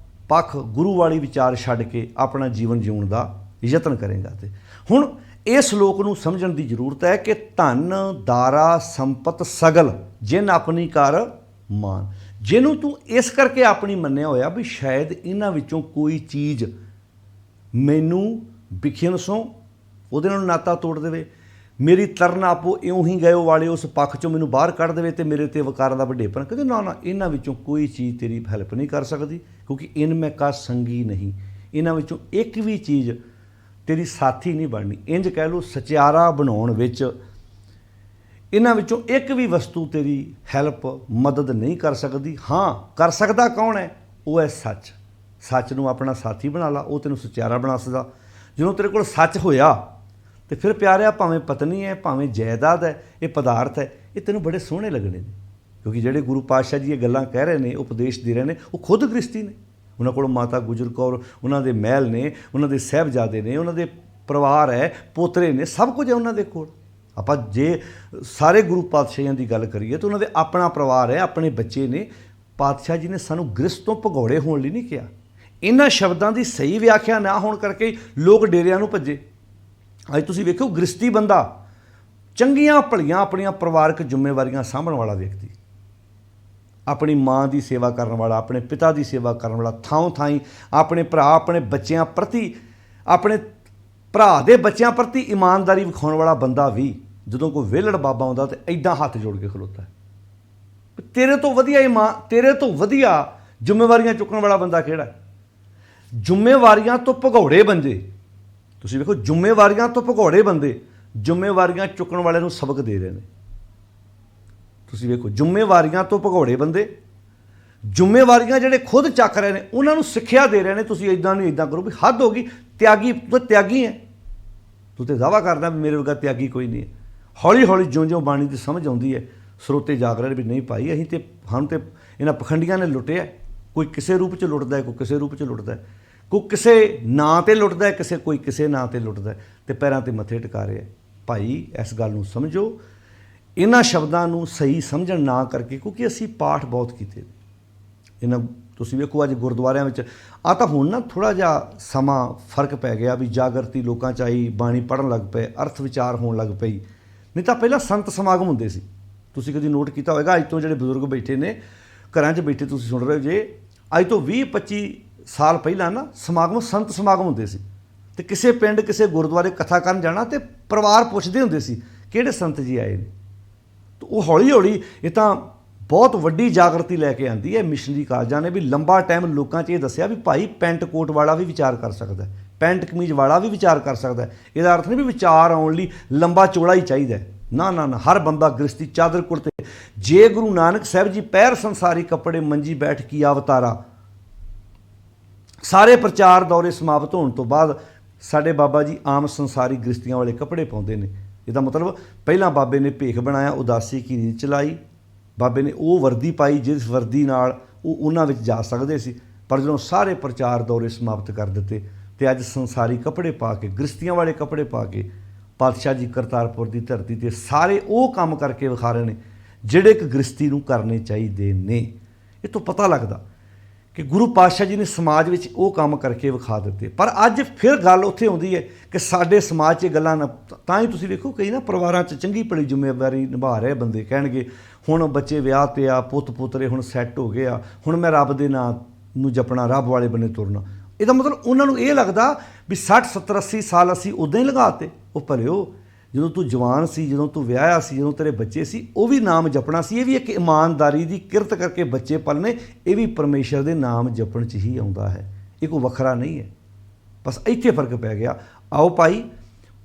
ਪੱਖ, ਗੁਰੂ ਵਾਲੀ ਵਿਚਾਰ ਛੱਡ ਕੇ ਆਪਣਾ ਜੀਵਨ ਜਿਉਣ ਦਾ ਯਤਨ ਕਰੇਗਾ। ਤੇ ਹੁਣ ਇਸ ਸ਼ਲੋਕ ਨੂੰ ਸਮਝਣ ਦੀ ਜ਼ਰੂਰਤ ਹੈ ਕਿ ਧਨ ਦਾਰਾ ਸੰਪਤ ਸਗਲ ਜਿਨ ਆਪਣੀ ਕਰ ਮਾਨ, ਜਿਹਨੂੰ ਤੂੰ ਇਸ ਕਰਕੇ ਆਪਣੀ ਮੰਨਿਆ ਹੋਇਆ ਵੀ ਸ਼ਾਇਦ ਇਹਨਾਂ ਵਿੱਚੋਂ ਕੋਈ ਚੀਜ਼ ਮੈਨੂੰ ਵਿਖਿਨ ਸੋ ਉਹਦੇ ਨਾਲ ਨਾਤਾ ਤੋੜ ਦੇਵੇ, ਮੇਰੀ ਤਰਨ ਆਪੋ ਇਉਂ ਹੀ ਗਇਓ ਵਾਲੇ ਉਸ ਪੱਖ ਚੋਂ ਮੈਨੂੰ ਬਾਹਰ ਕੱਢ ਦੇਵੇ ਤੇ ਮੇਰੇ ਤੇ ਵਕਾਰਾਂ ਦਾ ਵੱਡੇਪਨ। ਕਹਿੰਦੇ ਨਾ ਇਹਨਾਂ ਵਿੱਚੋਂ ਕੋਈ ਚੀਜ਼ ਤੇਰੀ ਹੈਲਪ ਨਹੀਂ ਕਰ ਸਕਦੀ, ਕਿਉਂਕਿ ਇਨ ਮੈਂ ਕਾ ਸੰਗੀ ਨਹੀਂ, ਇਹਨਾਂ ਵਿੱਚੋਂ ਇੱਕ ਵੀ ਚੀਜ਼ ਤੇਰੀ ਸਾਥੀ ਨਹੀਂ ਬਣਨੀ। ਇੰਜ ਕਹਿ ਲਓ ਸਚਿਆਰਾ ਬਣਾਉਣ ਵਿੱਚ ਇਹਨਾਂ ਵਿੱਚੋਂ ਇੱਕ ਵੀ ਵਸਤੂ ਤੇਰੀ ਹੈਲਪ ਮਦਦ ਨਹੀਂ ਕਰ ਸਕਦੀ। ਹਾਂ, ਕਰ ਸਕਦਾ ਕੌਣ ਹੈ? ਉਹ ਹੈ ਸੱਚ। ਸੱਚ ਨੂੰ ਆਪਣਾ ਸਾਥੀ ਬਣਾ ਲਾ, ਉਹ ਤੈਨੂੰ ਸਚਿਆਰਾ ਬਣਾ ਸਕਦਾ। ਜਦੋਂ ਤੇਰੇ ਕੋਲ ਸੱਚ ਹੋਇਆ ਤੇ ਫਿਰ ਪਿਆਰਿਆ, ਭਾਵੇਂ ਪਤਨੀ ਹੈ, ਭਾਵੇਂ ਜਾਇਦਾਦ ਹੈ, ਇਹ ਪਦਾਰਥ ਹੈ, ਇਹ ਤੈਨੂੰ ਬੜੇ ਸੋਹਣੇ ਲੱਗਣੇ ਨੇ। ਕਿਉਂਕਿ ਜਿਹੜੇ ਗੁਰੂ ਪਾਤਸ਼ਾਹ ਜੀ ਇਹ ਗੱਲਾਂ ਕਹਿ ਰਹੇ ਨੇ, ਉਪਦੇਸ਼ ਦੇ ਰਹੇ ਨੇ, ਉਹ ਖੁਦ ਗ੍ਰਸਤੀ ਨੇ। ਉਹਨਾਂ ਕੋਲ ਮਾਤਾ ਗੁਜਰ ਕੌਰ, ਉਹਨਾਂ ਦੇ ਮਹਿਲ ਨੇ, ਉਹਨਾਂ ਦੇ ਸਾਹਿਬਜ਼ਾਦੇ ਨੇ, ਉਹਨਾਂ ਦੇ ਪਰਿਵਾਰ ਹੈ, ਪੋਤਰੇ ਨੇ, ਸਭ ਕੁਝ ਹੈ ਉਹਨਾਂ ਦੇ ਕੋਲ। ਆਪਾਂ ਜੇ ਸਾਰੇ ਗੁਰੂ ਪਾਤਸ਼ਾਹਾਂ ਦੀ ਗੱਲ ਕਰੀਏ ਤਾਂ ਉਹਨਾਂ ਦੇ ਆਪਣਾ ਪਰਿਵਾਰ ਹੈ, ਆਪਣੇ ਬੱਚੇ ਨੇ। ਪਾਤਸ਼ਾਹ ਜੀ ਨੇ ਸਾਨੂੰ ਗ੍ਰਸਤ ਤੋਂ ਭਗੌੜੇ ਹੋਣ ਲਈ ਨਹੀਂ ਕਿਹਾ। ਇਹਨਾਂ ਸ਼ਬਦਾਂ ਦੀ ਸਹੀ ਵਿਆਖਿਆ ਨਾ ਹੋਣ ਕਰਕੇ ਲੋਕ ਡੇਰਿਆਂ ਨੂੰ ਭੱਜੇ। ਅੱਜ ਤੁਸੀਂ ਵੇਖੋ, ਗ੍ਰਸਤੀ ਬੰਦਾ ਚੰਗੀਆਂ ਭਲੀਆਂ ਆਪਣੀਆਂ ਪਰਿਵਾਰਕ ਜ਼ਿੰਮੇਵਾਰੀਆਂ ਸਾਂਭਣ ਵਾਲਾ ਵਿਅਕਤੀ, ਆਪਣੀ ਮਾਂ ਦੀ ਸੇਵਾ ਕਰਨ ਵਾਲਾ, ਆਪਣੇ ਪਿਤਾ ਦੀ ਸੇਵਾ ਕਰਨ ਵਾਲਾ, ਥਾਂ ਥਾਈਂ ਆਪਣੇ ਭਰਾ, ਆਪਣੇ ਬੱਚਿਆਂ ਪ੍ਰਤੀ, ਆਪਣੇ ਭਰਾ ਦੇ ਬੱਚਿਆਂ ਪ੍ਰਤੀ ਇਮਾਨਦਾਰੀ ਵਿਖਾਉਣ ਵਾਲਾ ਬੰਦਾ ਵੀ ਜਦੋਂ ਕੋਈ ਵਿਹਲੜ ਬਾਬਾ ਆਉਂਦਾ ਤਾਂ ਐਦਾਂ ਹੱਥ ਜੋੜ ਕੇ ਖਲੋਤਾ। ਤੇਰੇ ਤੋਂ ਵਧੀਆ ਜ਼ਿੰਮੇਵਾਰੀਆਂ ਚੁੱਕਣ ਵਾਲਾ ਬੰਦਾ ਕਿਹੜਾ? ਜ਼ਿੰਮੇਵਾਰੀਆਂ ਤੋਂ ਭਗੌੜੇ ਬੰਦੇ, ਤੁਸੀਂ ਵੇਖੋ, ਜ਼ਿੰਮੇਵਾਰੀਆਂ ਤੋਂ ਭਗੌੜੇ ਬੰਦੇ ਜ਼ਿੰਮੇਵਾਰੀਆਂ ਚੁੱਕਣ ਵਾਲਿਆਂ ਨੂੰ ਸਬਕ ਦੇ ਰਹੇ ਨੇ। ਤੁਸੀਂ ਵੇਖੋ, ਜ਼ਿੰਮੇਵਾਰੀਆਂ ਤੋਂ ਭਗੌੜੇ ਬੰਦੇ ਜ਼ਿੰਮੇਵਾਰੀਆਂ ਜਿਹੜੇ ਖੁਦ ਚੱਕ ਰਹੇ ਨੇ ਉਹਨਾਂ ਨੂੰ ਸਿੱਖਿਆ ਦੇ ਰਹੇ ਨੇ, ਤੁਸੀਂ ਇੱਦਾਂ ਨਹੀਂ, ਇੱਦਾਂ ਕਰੋ, ਵੀ ਹੱਦ ਹੋ ਗਈ। ਤਿਆਗੀ ਹੈ ਤੂੰ, ਤੇ ਦਾਅਵਾ ਕਰਦਾ ਵੀ ਮੇਰੇ ਵਰਗਾ ਤਿਆਗੀ ਕੋਈ ਨਹੀਂ ਹੈ। ਹੌਲੀ ਹੌਲੀ ਜਿਉਂ ਬਾਣੀ ਦੀ ਸਮਝ ਆਉਂਦੀ ਹੈ, ਸਰੋਤੇ ਜਾਗ ਰਹੇ ਵੀ ਨਹੀਂ ਭਾਈ, ਅਸੀਂ ਤੇ ਸਾਨੂੰ ਤੇ ਇਹਨਾਂ ਪਖੰਡੀਆਂ ਨੇ ਲੁੱਟਿਆ। ਕੋਈ ਕਿਸੇ ਰੂਪ 'ਚ ਲੁੱਟਦਾ, ਕੋਈ ਕਿਸੇ ਰੂਪ 'ਚ ਲੁੱਟਦਾ, ਕੋਈ ਕਿਸੇ ਨਾਂ 'ਤੇ ਲੁੱਟਦਾ, ਕੋਈ ਕਿਸੇ ਨਾਂ 'ਤੇ ਲੁੱਟਦਾ, ਤੇ ਪੈਰਾਂ 'ਤੇ ਮੱਥੇ ਟਿਕਾ ਰਿਹਾ। ਭਾਈ ਇਸ ਗੱਲ ਨੂੰ ਸਮਝੋ, ਇਹਨਾਂ ਸ਼ਬਦਾਂ ਨੂੰ ਸਹੀ ਸਮਝਣ ਨਾ ਕਰਕੇ, ਕਿਉਂਕਿ ਅਸੀਂ ਪਾਠ ਬਹੁਤ ਕੀਤੇ ਇਹਨਾਂ। ਤੁਸੀਂ ਵੇਖੋ ਅੱਜ ਗੁਰਦੁਆਰਿਆਂ ਵਿੱਚ ਆ ਤਾਂ ਹੁਣ ਨਾ ਥੋੜ੍ਹਾ ਜਿਹਾ ਸਮਾਂ ਫਰਕ ਪੈ ਗਿਆ ਵੀ ਜਾਗਰਤੀ ਲੋਕਾਂ 'ਚ ਆਈ, ਬਾਣੀ ਪੜ੍ਹਨ ਲੱਗ ਪਏ, ਅਰਥ ਵਿਚਾਰ ਹੋਣ ਲੱਗ ਪਈ। ਨਹੀਂ ਤਾਂ ਪਹਿਲਾਂ ਸੰਤ ਸਮਾਗਮ ਹੁੰਦੇ ਸੀ। ਤੁਸੀਂ ਕਦੀ ਨੋਟ ਕੀਤਾ ਹੋਵੇਗਾ, ਅੱਜ ਤੋਂ ਜਿਹੜੇ ਬਜ਼ੁਰਗ ਬੈਠੇ ਨੇ ਘਰਾਂ 'ਚ ਬੈਠੇ, ਤੁਸੀਂ ਸੁਣ ਰਹੇ ਹੋ ਜੇ, ਅੱਜ ਤੋਂ 20-25 ਸਾਲ ਪਹਿਲਾਂ ਨਾ ਸੰਤ ਸਮਾਗਮ ਹੁੰਦੇ ਸੀ। ਤੇ ਕਿਸੇ ਪਿੰਡ, ਕਿਸੇ ਗੁਰਦੁਆਰੇ ਕਥਾ ਕਰਨ ਜਾਣਾ ਤੇ ਪਰਿਵਾਰ ਪੁੱਛਦੇ ਹੁੰਦੇ ਸੀ ਕਿਹੜੇ ਸੰਤ ਜੀ ਆਏ ਨੇ। ਤਾਂ ਉਹ ਹੌਲੀ ਹੌਲੀ ਇਹ ਤਾਂ ਬਹੁਤ ਵੱਡੀ ਜਾਗਰਤੀ ਲੈ ਕੇ ਆਂਦੀ ਹੈ ਮਿਸ਼ਨਰੀ ਕਾਲਜਾਂ ਨੇ, ਵੀ ਲੰਬਾ ਟਾਈਮ ਲੋਕਾਂ 'ਚ ਇਹ ਦੱਸਿਆ ਵੀ ਭਾਈ ਪੈਂਟ ਕੋਟ ਵਾਲਾ ਵੀ ਵਿਚਾਰ ਕਰ ਸਕਦਾ, ਪੈਂਟ ਕਮੀਜ਼ ਵਾਲਾ ਵੀ ਵਿਚਾਰ ਕਰ ਸਕਦਾ। ਇਹਦਾ ਅਰਥ ਨਹੀਂ ਵੀ ਵਿਚਾਰ ਆਉਣ ਲਈ ਲੰਬਾ ਚੌੜਾ ਹੀ ਚਾਹੀਦਾ, ਨਾ, ਹਰ ਬੰਦਾ ਗ੍ਰਸਤੀ ਚਾਦਰ ਕੁੜਤੇ। ਜੇ ਗੁਰੂ ਨਾਨਕ ਸਾਹਿਬ ਜੀ ਪਹਿਰ ਸੰਸਾਰੀ ਕੱਪੜੇ ਮੰਜੀ ਬੈਠ ਕੀ ਅਵਤਾਰਾ, ਸਾਰੇ ਪ੍ਰਚਾਰ ਦੌਰੇ ਸਮਾਪਤ ਹੋਣ ਤੋਂ ਬਾਅਦ ਸਾਡੇ ਬਾਬਾ ਜੀ ਆਮ ਸੰਸਾਰੀ ਗ੍ਰਸਤੀਆਂ ਵਾਲੇ ਕੱਪੜੇ ਪਾਉਂਦੇ ਨੇ। ਇਹਦਾ ਮਤਲਬ ਪਹਿਲਾਂ ਬਾਬੇ ਨੇ ਭੇਖ ਬਣਾਇਆ, ਉਦਾਸੀ ਕੀ ਰੀਤ ਚਲਾਈ, ਬਾਬੇ ਨੇ ਉਹ ਵਰਦੀ ਪਾਈ ਜਿਸ ਵਰਦੀ ਨਾਲ ਉਹ ਉਹਨਾਂ ਵਿੱਚ ਜਾ ਸਕਦੇ ਸੀ। ਪਰ ਜਦੋਂ ਸਾਰੇ ਪ੍ਰਚਾਰ ਦੌਰੇ ਸਮਾਪਤ ਕਰ ਦਿੱਤੇ ਤੇ ਅੱਜ ਸੰਸਾਰੀ ਕੱਪੜੇ ਪਾ ਕੇ, ਗ੍ਰਸਤੀਆਂ ਵਾਲੇ ਕੱਪੜੇ ਪਾ ਕੇ ਪਾਤਸ਼ਾਹ ਜੀ ਕਰਤਾਰਪੁਰ ਦੀ ਧਰਤੀ ਤੇ ਸਾਰੇ ਉਹ ਕੰਮ ਕਰਕੇ ਵਿਖਾ ਰਹੇ ਨੇ ਜਿਹੜੇ ਇੱਕ ਗ੍ਰਸਤੀ ਨੂੰ ਕਰਨੇ ਚਾਹੀਦੇ ਨੇ। ਇਹ ਤੋਂ ਪਤਾ ਲੱਗਦਾ ਕਿ ਗੁਰੂ ਪਾਤਸ਼ਾਹ ਜੀ ਨੇ ਸਮਾਜ ਵਿੱਚ ਉਹ ਕੰਮ ਕਰਕੇ ਵਿਖਾ ਦਿੱਤੇ। ਪਰ ਅੱਜ ਫਿਰ ਗੱਲ ਉੱਥੇ ਆਉਂਦੀ ਹੈ ਕਿ ਸਾਡੇ ਸਮਾਜ 'ਚ ਗੱਲਾਂ ਨਾ, ਤਾਂ ਹੀ ਤੁਸੀਂ ਵੇਖੋ ਕਈ ਨਾ ਪਰਿਵਾਰਾਂ 'ਚ ਚੰਗੀ ਭਲੀ ਜ਼ਿੰਮੇਵਾਰੀ ਨਿਭਾ ਰਹੇ ਬੰਦੇ ਕਹਿਣਗੇ ਹੁਣ ਬੱਚੇ ਵਿਆਹ 'ਤੇ ਆ, ਪੁੱਤ ਪੁੱਤਰੇ ਹੁਣ ਸੈੱਟ ਹੋ ਗਏ ਆ, ਹੁਣ ਮੈਂ ਰੱਬ ਦੇ ਨਾਂ ਨੂੰ ਜਪਣਾ, ਰੱਬ ਵਾਲੇ ਬੰਨੇ ਤੁਰਨਾ। ਇਹਦਾ ਮਤਲਬ ਉਹਨਾਂ ਨੂੰ ਇਹ ਲੱਗਦਾ ਵੀ 60, 70, 80 ਸਾਲ ਅਸੀਂ ਉੱਦਾਂ ਹੀ ਲਗਾਤੇ। ਉਹ ਭਲਿਓ, ਜਦੋਂ ਤੂੰ ਜਵਾਨ ਸੀ, ਜਦੋਂ ਤੂੰ ਵਿਆਹਿਆ ਸੀ, ਜਦੋਂ ਤੇਰੇ ਬੱਚੇ ਸੀ, ਉਹ ਵੀ ਨਾਮ ਜਪਣਾ ਸੀ। ਇਹ ਵੀ ਇੱਕ ਇਮਾਨਦਾਰੀ ਦੀ ਕਿਰਤ ਕਰਕੇ ਬੱਚੇ ਪਲਨੇ, ਇਹ ਵੀ ਪਰਮੇਸ਼ਰ ਦੇ ਨਾਮ ਜਪਣ 'ਚ ਹੀ ਆਉਂਦਾ ਹੈ, ਇਹ ਕੋਈ ਵੱਖਰਾ ਨਹੀਂ ਹੈ। ਬਸ ਇੱਥੇ ਫਰਕ ਪੈ ਗਿਆ। ਆਓ ਭਾਈ,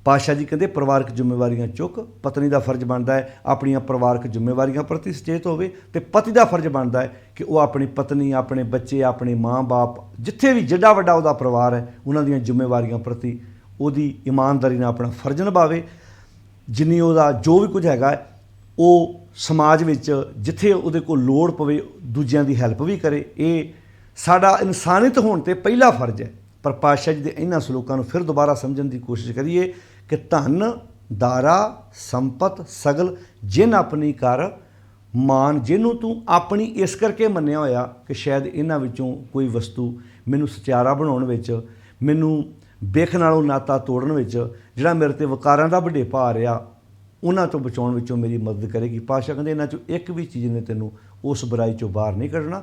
ਪਾਤਸ਼ਾਹ ਜੀ ਕਹਿੰਦੇ ਪਰਿਵਾਰਕ ਜ਼ਿੰਮੇਵਾਰੀਆਂ ਚੁੱਕ। ਪਤਨੀ ਦਾ ਫਰਜ਼ ਬਣਦਾ ਹੈ ਆਪਣੀਆਂ ਪਰਿਵਾਰਕ ਜ਼ਿੰਮੇਵਾਰੀਆਂ ਪ੍ਰਤੀ ਸੁਚੇਤ ਹੋਵੇ, ਤੇ ਪਤੀ ਦਾ ਫਰਜ਼ ਬਣਦਾ ਹੈ ਕਿ ਉਹ ਆਪਣੀ ਪਤਨੀ, ਆਪਣੇ ਬੱਚੇ, ਆਪਣੇ ਮਾਂ-ਬਾਪ, ਜਿੱਥੇ ਵੀ ਜਿੱਡਾ ਵੱਡਾ ਉਹਦਾ ਪਰਿਵਾਰ ਹੈ, ਉਹਨਾਂ ਦੀਆਂ ਜ਼ਿੰਮੇਵਾਰੀਆਂ ਪ੍ਰਤੀ ਉਹਦੀ ਇਮਾਨਦਾਰੀ ਨਾਲ ਆਪਣਾ ਫਰਜ਼ ਨਿਭਾਵੇ। ਜਿੰਨੀ ਉਹਦਾ ਜੋ ਵੀ ਕੁਝ ਹੈਗਾ ਉਹ ਸਮਾਜ ਵਿੱਚ ਜਿੱਥੇ ਉਹਦੇ ਕੋਲ ਲੋੜ ਪਵੇ ਦੂਜਿਆਂ ਦੀ ਹੈਲਪ ਵੀ ਕਰੇ। ਇਹ ਸਾਡਾ ਇਨਸਾਨੀਅਤ ਹੋਣ 'ਤੇ ਪਹਿਲਾ ਫਰਜ਼ ਹੈ। ਪਰ ਪਾਤਸ਼ਾਹ ਜੀ ਦੇ ਇਹਨਾਂ ਸਲੋਕਾਂ ਨੂੰ ਫਿਰ ਦੁਬਾਰਾ ਸਮਝਣ ਦੀ ਕੋਸ਼ਿਸ਼ ਕਰੀਏ ਕਿ ਧਨ ਦਾਰਾ ਸੰਪਤ ਸਗਲ ਜਿਨ ਆਪਣੀ ਕਰ ਮਾਨ। ਜਿਹਨੂੰ ਤੂੰ ਆਪਣੀ ਇਸ ਕਰਕੇ ਮੰਨਿਆ ਹੋਇਆ ਕਿ ਸ਼ਾਇਦ ਇਹਨਾਂ ਵਿੱਚੋਂ ਕੋਈ ਵਸਤੂ ਮੈਨੂੰ ਸਚਿਆਰਾ ਬਣਾਉਣ ਵਿੱਚ, ਮੈਨੂੰ ਬਿਖ ਨਾਲੋਂ ਨਾਤਾ ਤੋੜਨ ਵਿੱਚ, ਜਿਹੜਾ ਮੇਰੇ 'ਤੇ ਵਕਾਰਾਂ ਦਾ ਵਡੇਪਾ ਆ ਰਿਹਾ ਉਹਨਾਂ ਤੋਂ ਬਚਾਉਣ ਵਿੱਚੋਂ ਮੇਰੀ ਮਦਦ ਕਰੇਗੀ। ਪਾਤਸ਼ਾਹ ਕਹਿੰਦੇ ਇਹਨਾਂ 'ਚੋਂ ਇੱਕ ਵੀ ਚੀਜ਼ ਨੇ ਤੈਨੂੰ ਉਸ ਬੁਰਾਈ 'ਚੋਂ ਬਾਹਰ ਨਹੀਂ ਕੱਢਣਾ।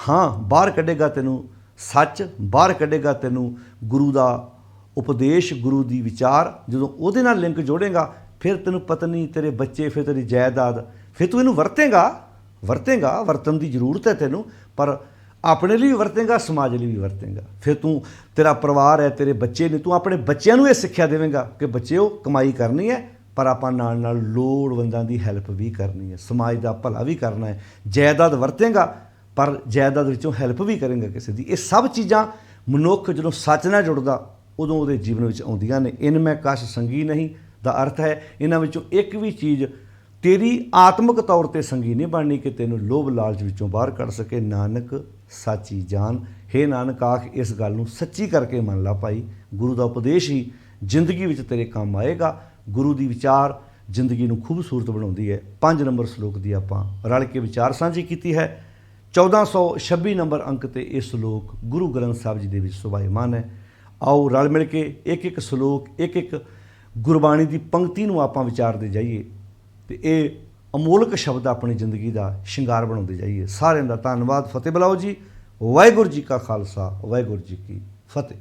ਹਾਂ, ਬਾਹਰ ਕੱਢੇਗਾ ਤੈਨੂੰ ਸੱਚ, ਬਾਹਰ ਕੱਢੇਗਾ ਤੈਨੂੰ ਗੁਰੂ ਦਾ ਉਪਦੇਸ਼, ਗੁਰੂ ਦੀ ਵਿਚਾਰ। ਜਦੋਂ ਉਹਦੇ ਨਾਲ ਲਿੰਕ ਜੋੜੇਗਾ ਫਿਰ ਤੈਨੂੰ ਪਤਨੀ, ਤੇਰੇ ਬੱਚੇ, ਫਿਰ ਤੇਰੀ ਜਾਇਦਾਦ, ਫਿਰ ਤੂੰ ਇਹਨੂੰ ਵਰਤੇਂਗਾ। ਵਰਤਣ ਦੀ ਜ਼ਰੂਰਤ ਹੈ ਤੈਨੂੰ, ਪਰ ਆਪਣੇ ਲਈ ਵੀ ਵਰਤੇਂਗਾ, ਸਮਾਜ ਲਈ ਵੀ ਵਰਤੇਂਗਾ। ਫਿਰ ਤੂੰ, ਤੇਰਾ ਪਰਿਵਾਰ ਹੈ, ਤੇਰੇ ਬੱਚੇ ਨੇ, ਤੂੰ ਆਪਣੇ ਬੱਚਿਆਂ ਨੂੰ ਇਹ ਸਿੱਖਿਆ ਦੇਵੇਂਗਾ ਕਿ ਬੱਚਿਓ ਕਮਾਈ ਕਰਨੀ ਹੈ, ਪਰ ਆਪਾਂ ਨਾਲ ਨਾਲ ਲੋੜਵੰਦਾਂ ਦੀ ਹੈਲਪ ਵੀ ਕਰਨੀ ਹੈ, ਸਮਾਜ ਦਾ ਭਲਾ ਵੀ ਕਰਨਾ ਹੈ। ਜਾਇਦਾਦ ਵਰਤੇਂਗਾ ਪਰ ਜਾਇਦਾਦ ਵਿੱਚੋਂ ਹੈਲਪ ਵੀ ਕਰੇਂਗਾ ਕਿਸੇ ਦੀ। ਇਹ ਸਭ ਚੀਜ਼ਾਂ ਮਨੁੱਖ ਜਦੋਂ ਸੱਚ ਨਾਲ ਜੁੜਦਾ ਉਦੋਂ ਉਹਦੇ ਜੀਵਨ ਵਿੱਚ ਆਉਂਦੀਆਂ ਨੇ। ਇਨ ਮੈਂ ਕਛ ਸੰਗੀ ਨਹੀਂ ਦਾ ਅਰਥ ਹੈ ਇਹਨਾਂ ਵਿੱਚੋਂ ਇੱਕ ਵੀ ਚੀਜ਼ ਤੇਰੀ ਆਤਮਿਕ ਤੌਰ 'ਤੇ ਸੰਗੀ ਨਹੀਂ ਬਣਨੀ ਕਿ ਤੈਨੂੰ ਲੋਭ ਲਾਲਚ ਵਿੱਚੋਂ ਬਾਹਰ ਕੱਢ ਸਕੇ। ਨਾਨਕ ਸਾਚੀ ਜਾਨ। ਹੇ ਨਾਨਕ ਆਖ ਇਸ ਗੱਲ ਨੂੰ ਸੱਚੀ ਕਰਕੇ ਮੰਨ ਲਾ ਭਾਈ। ਗੁਰੂ ਦਾ ਉਪਦੇਸ਼ ਹੀ ਜ਼ਿੰਦਗੀ ਵਿੱਚ ਤੇਰੇ ਕੰਮ ਆਏਗਾ। ਗੁਰੂ ਦੀ ਵਿਚਾਰ ਜ਼ਿੰਦਗੀ ਨੂੰ ਖੂਬਸੂਰਤ ਬਣਾਉਂਦੀ ਹੈ। 5 ਨੰਬਰ ਸਲੋਕ ਦੀ ਆਪਾਂ ਰਲ ਕੇ ਵਿਚਾਰ ਸਾਂਝੀ ਕੀਤੀ ਹੈ। 1426 ਨੰਬਰ ਅੰਕ 'ਤੇ ਇਹ ਸਲੋਕ ਗੁਰੂ ਗ੍ਰੰਥ ਸਾਹਿਬ ਜੀ ਦੇ ਵਿੱਚ ਸੁਭਾਇਮਾਨ ਹੈ। ਆਓ ਰਲ ਮਿਲ ਕੇ ਇੱਕ ਇੱਕ ਸਲੋਕ, ਇੱਕ ਇੱਕ ਗੁਰਬਾਣੀ ਦੀ ਪੰਕਤੀ ਨੂੰ ਆਪਾਂ ਵਿਚਾਰਦੇ ਜਾਈਏ ਤੇ ਇਹ ਅਮੋਲਕ ਸ਼ਬਦ ਆਪਣੀ ਜ਼ਿੰਦਗੀ ਦਾ ਸ਼ਿੰਗਾਰ ਬਣਾਉਂਦੇ ਜਾਈਏ। ਸਾਰਿਆਂ ਦਾ ਧੰਨਵਾਦ। ਫਤਿਹ ਬੁਲਾਓ ਜੀ। ਵਾਹਿਗੁਰੂ ਜੀ ਕਾ ਖਾਲਸਾ, ਵਾਹਿਗੁਰੂ ਜੀ ਕੀ ਫਤਿਹ।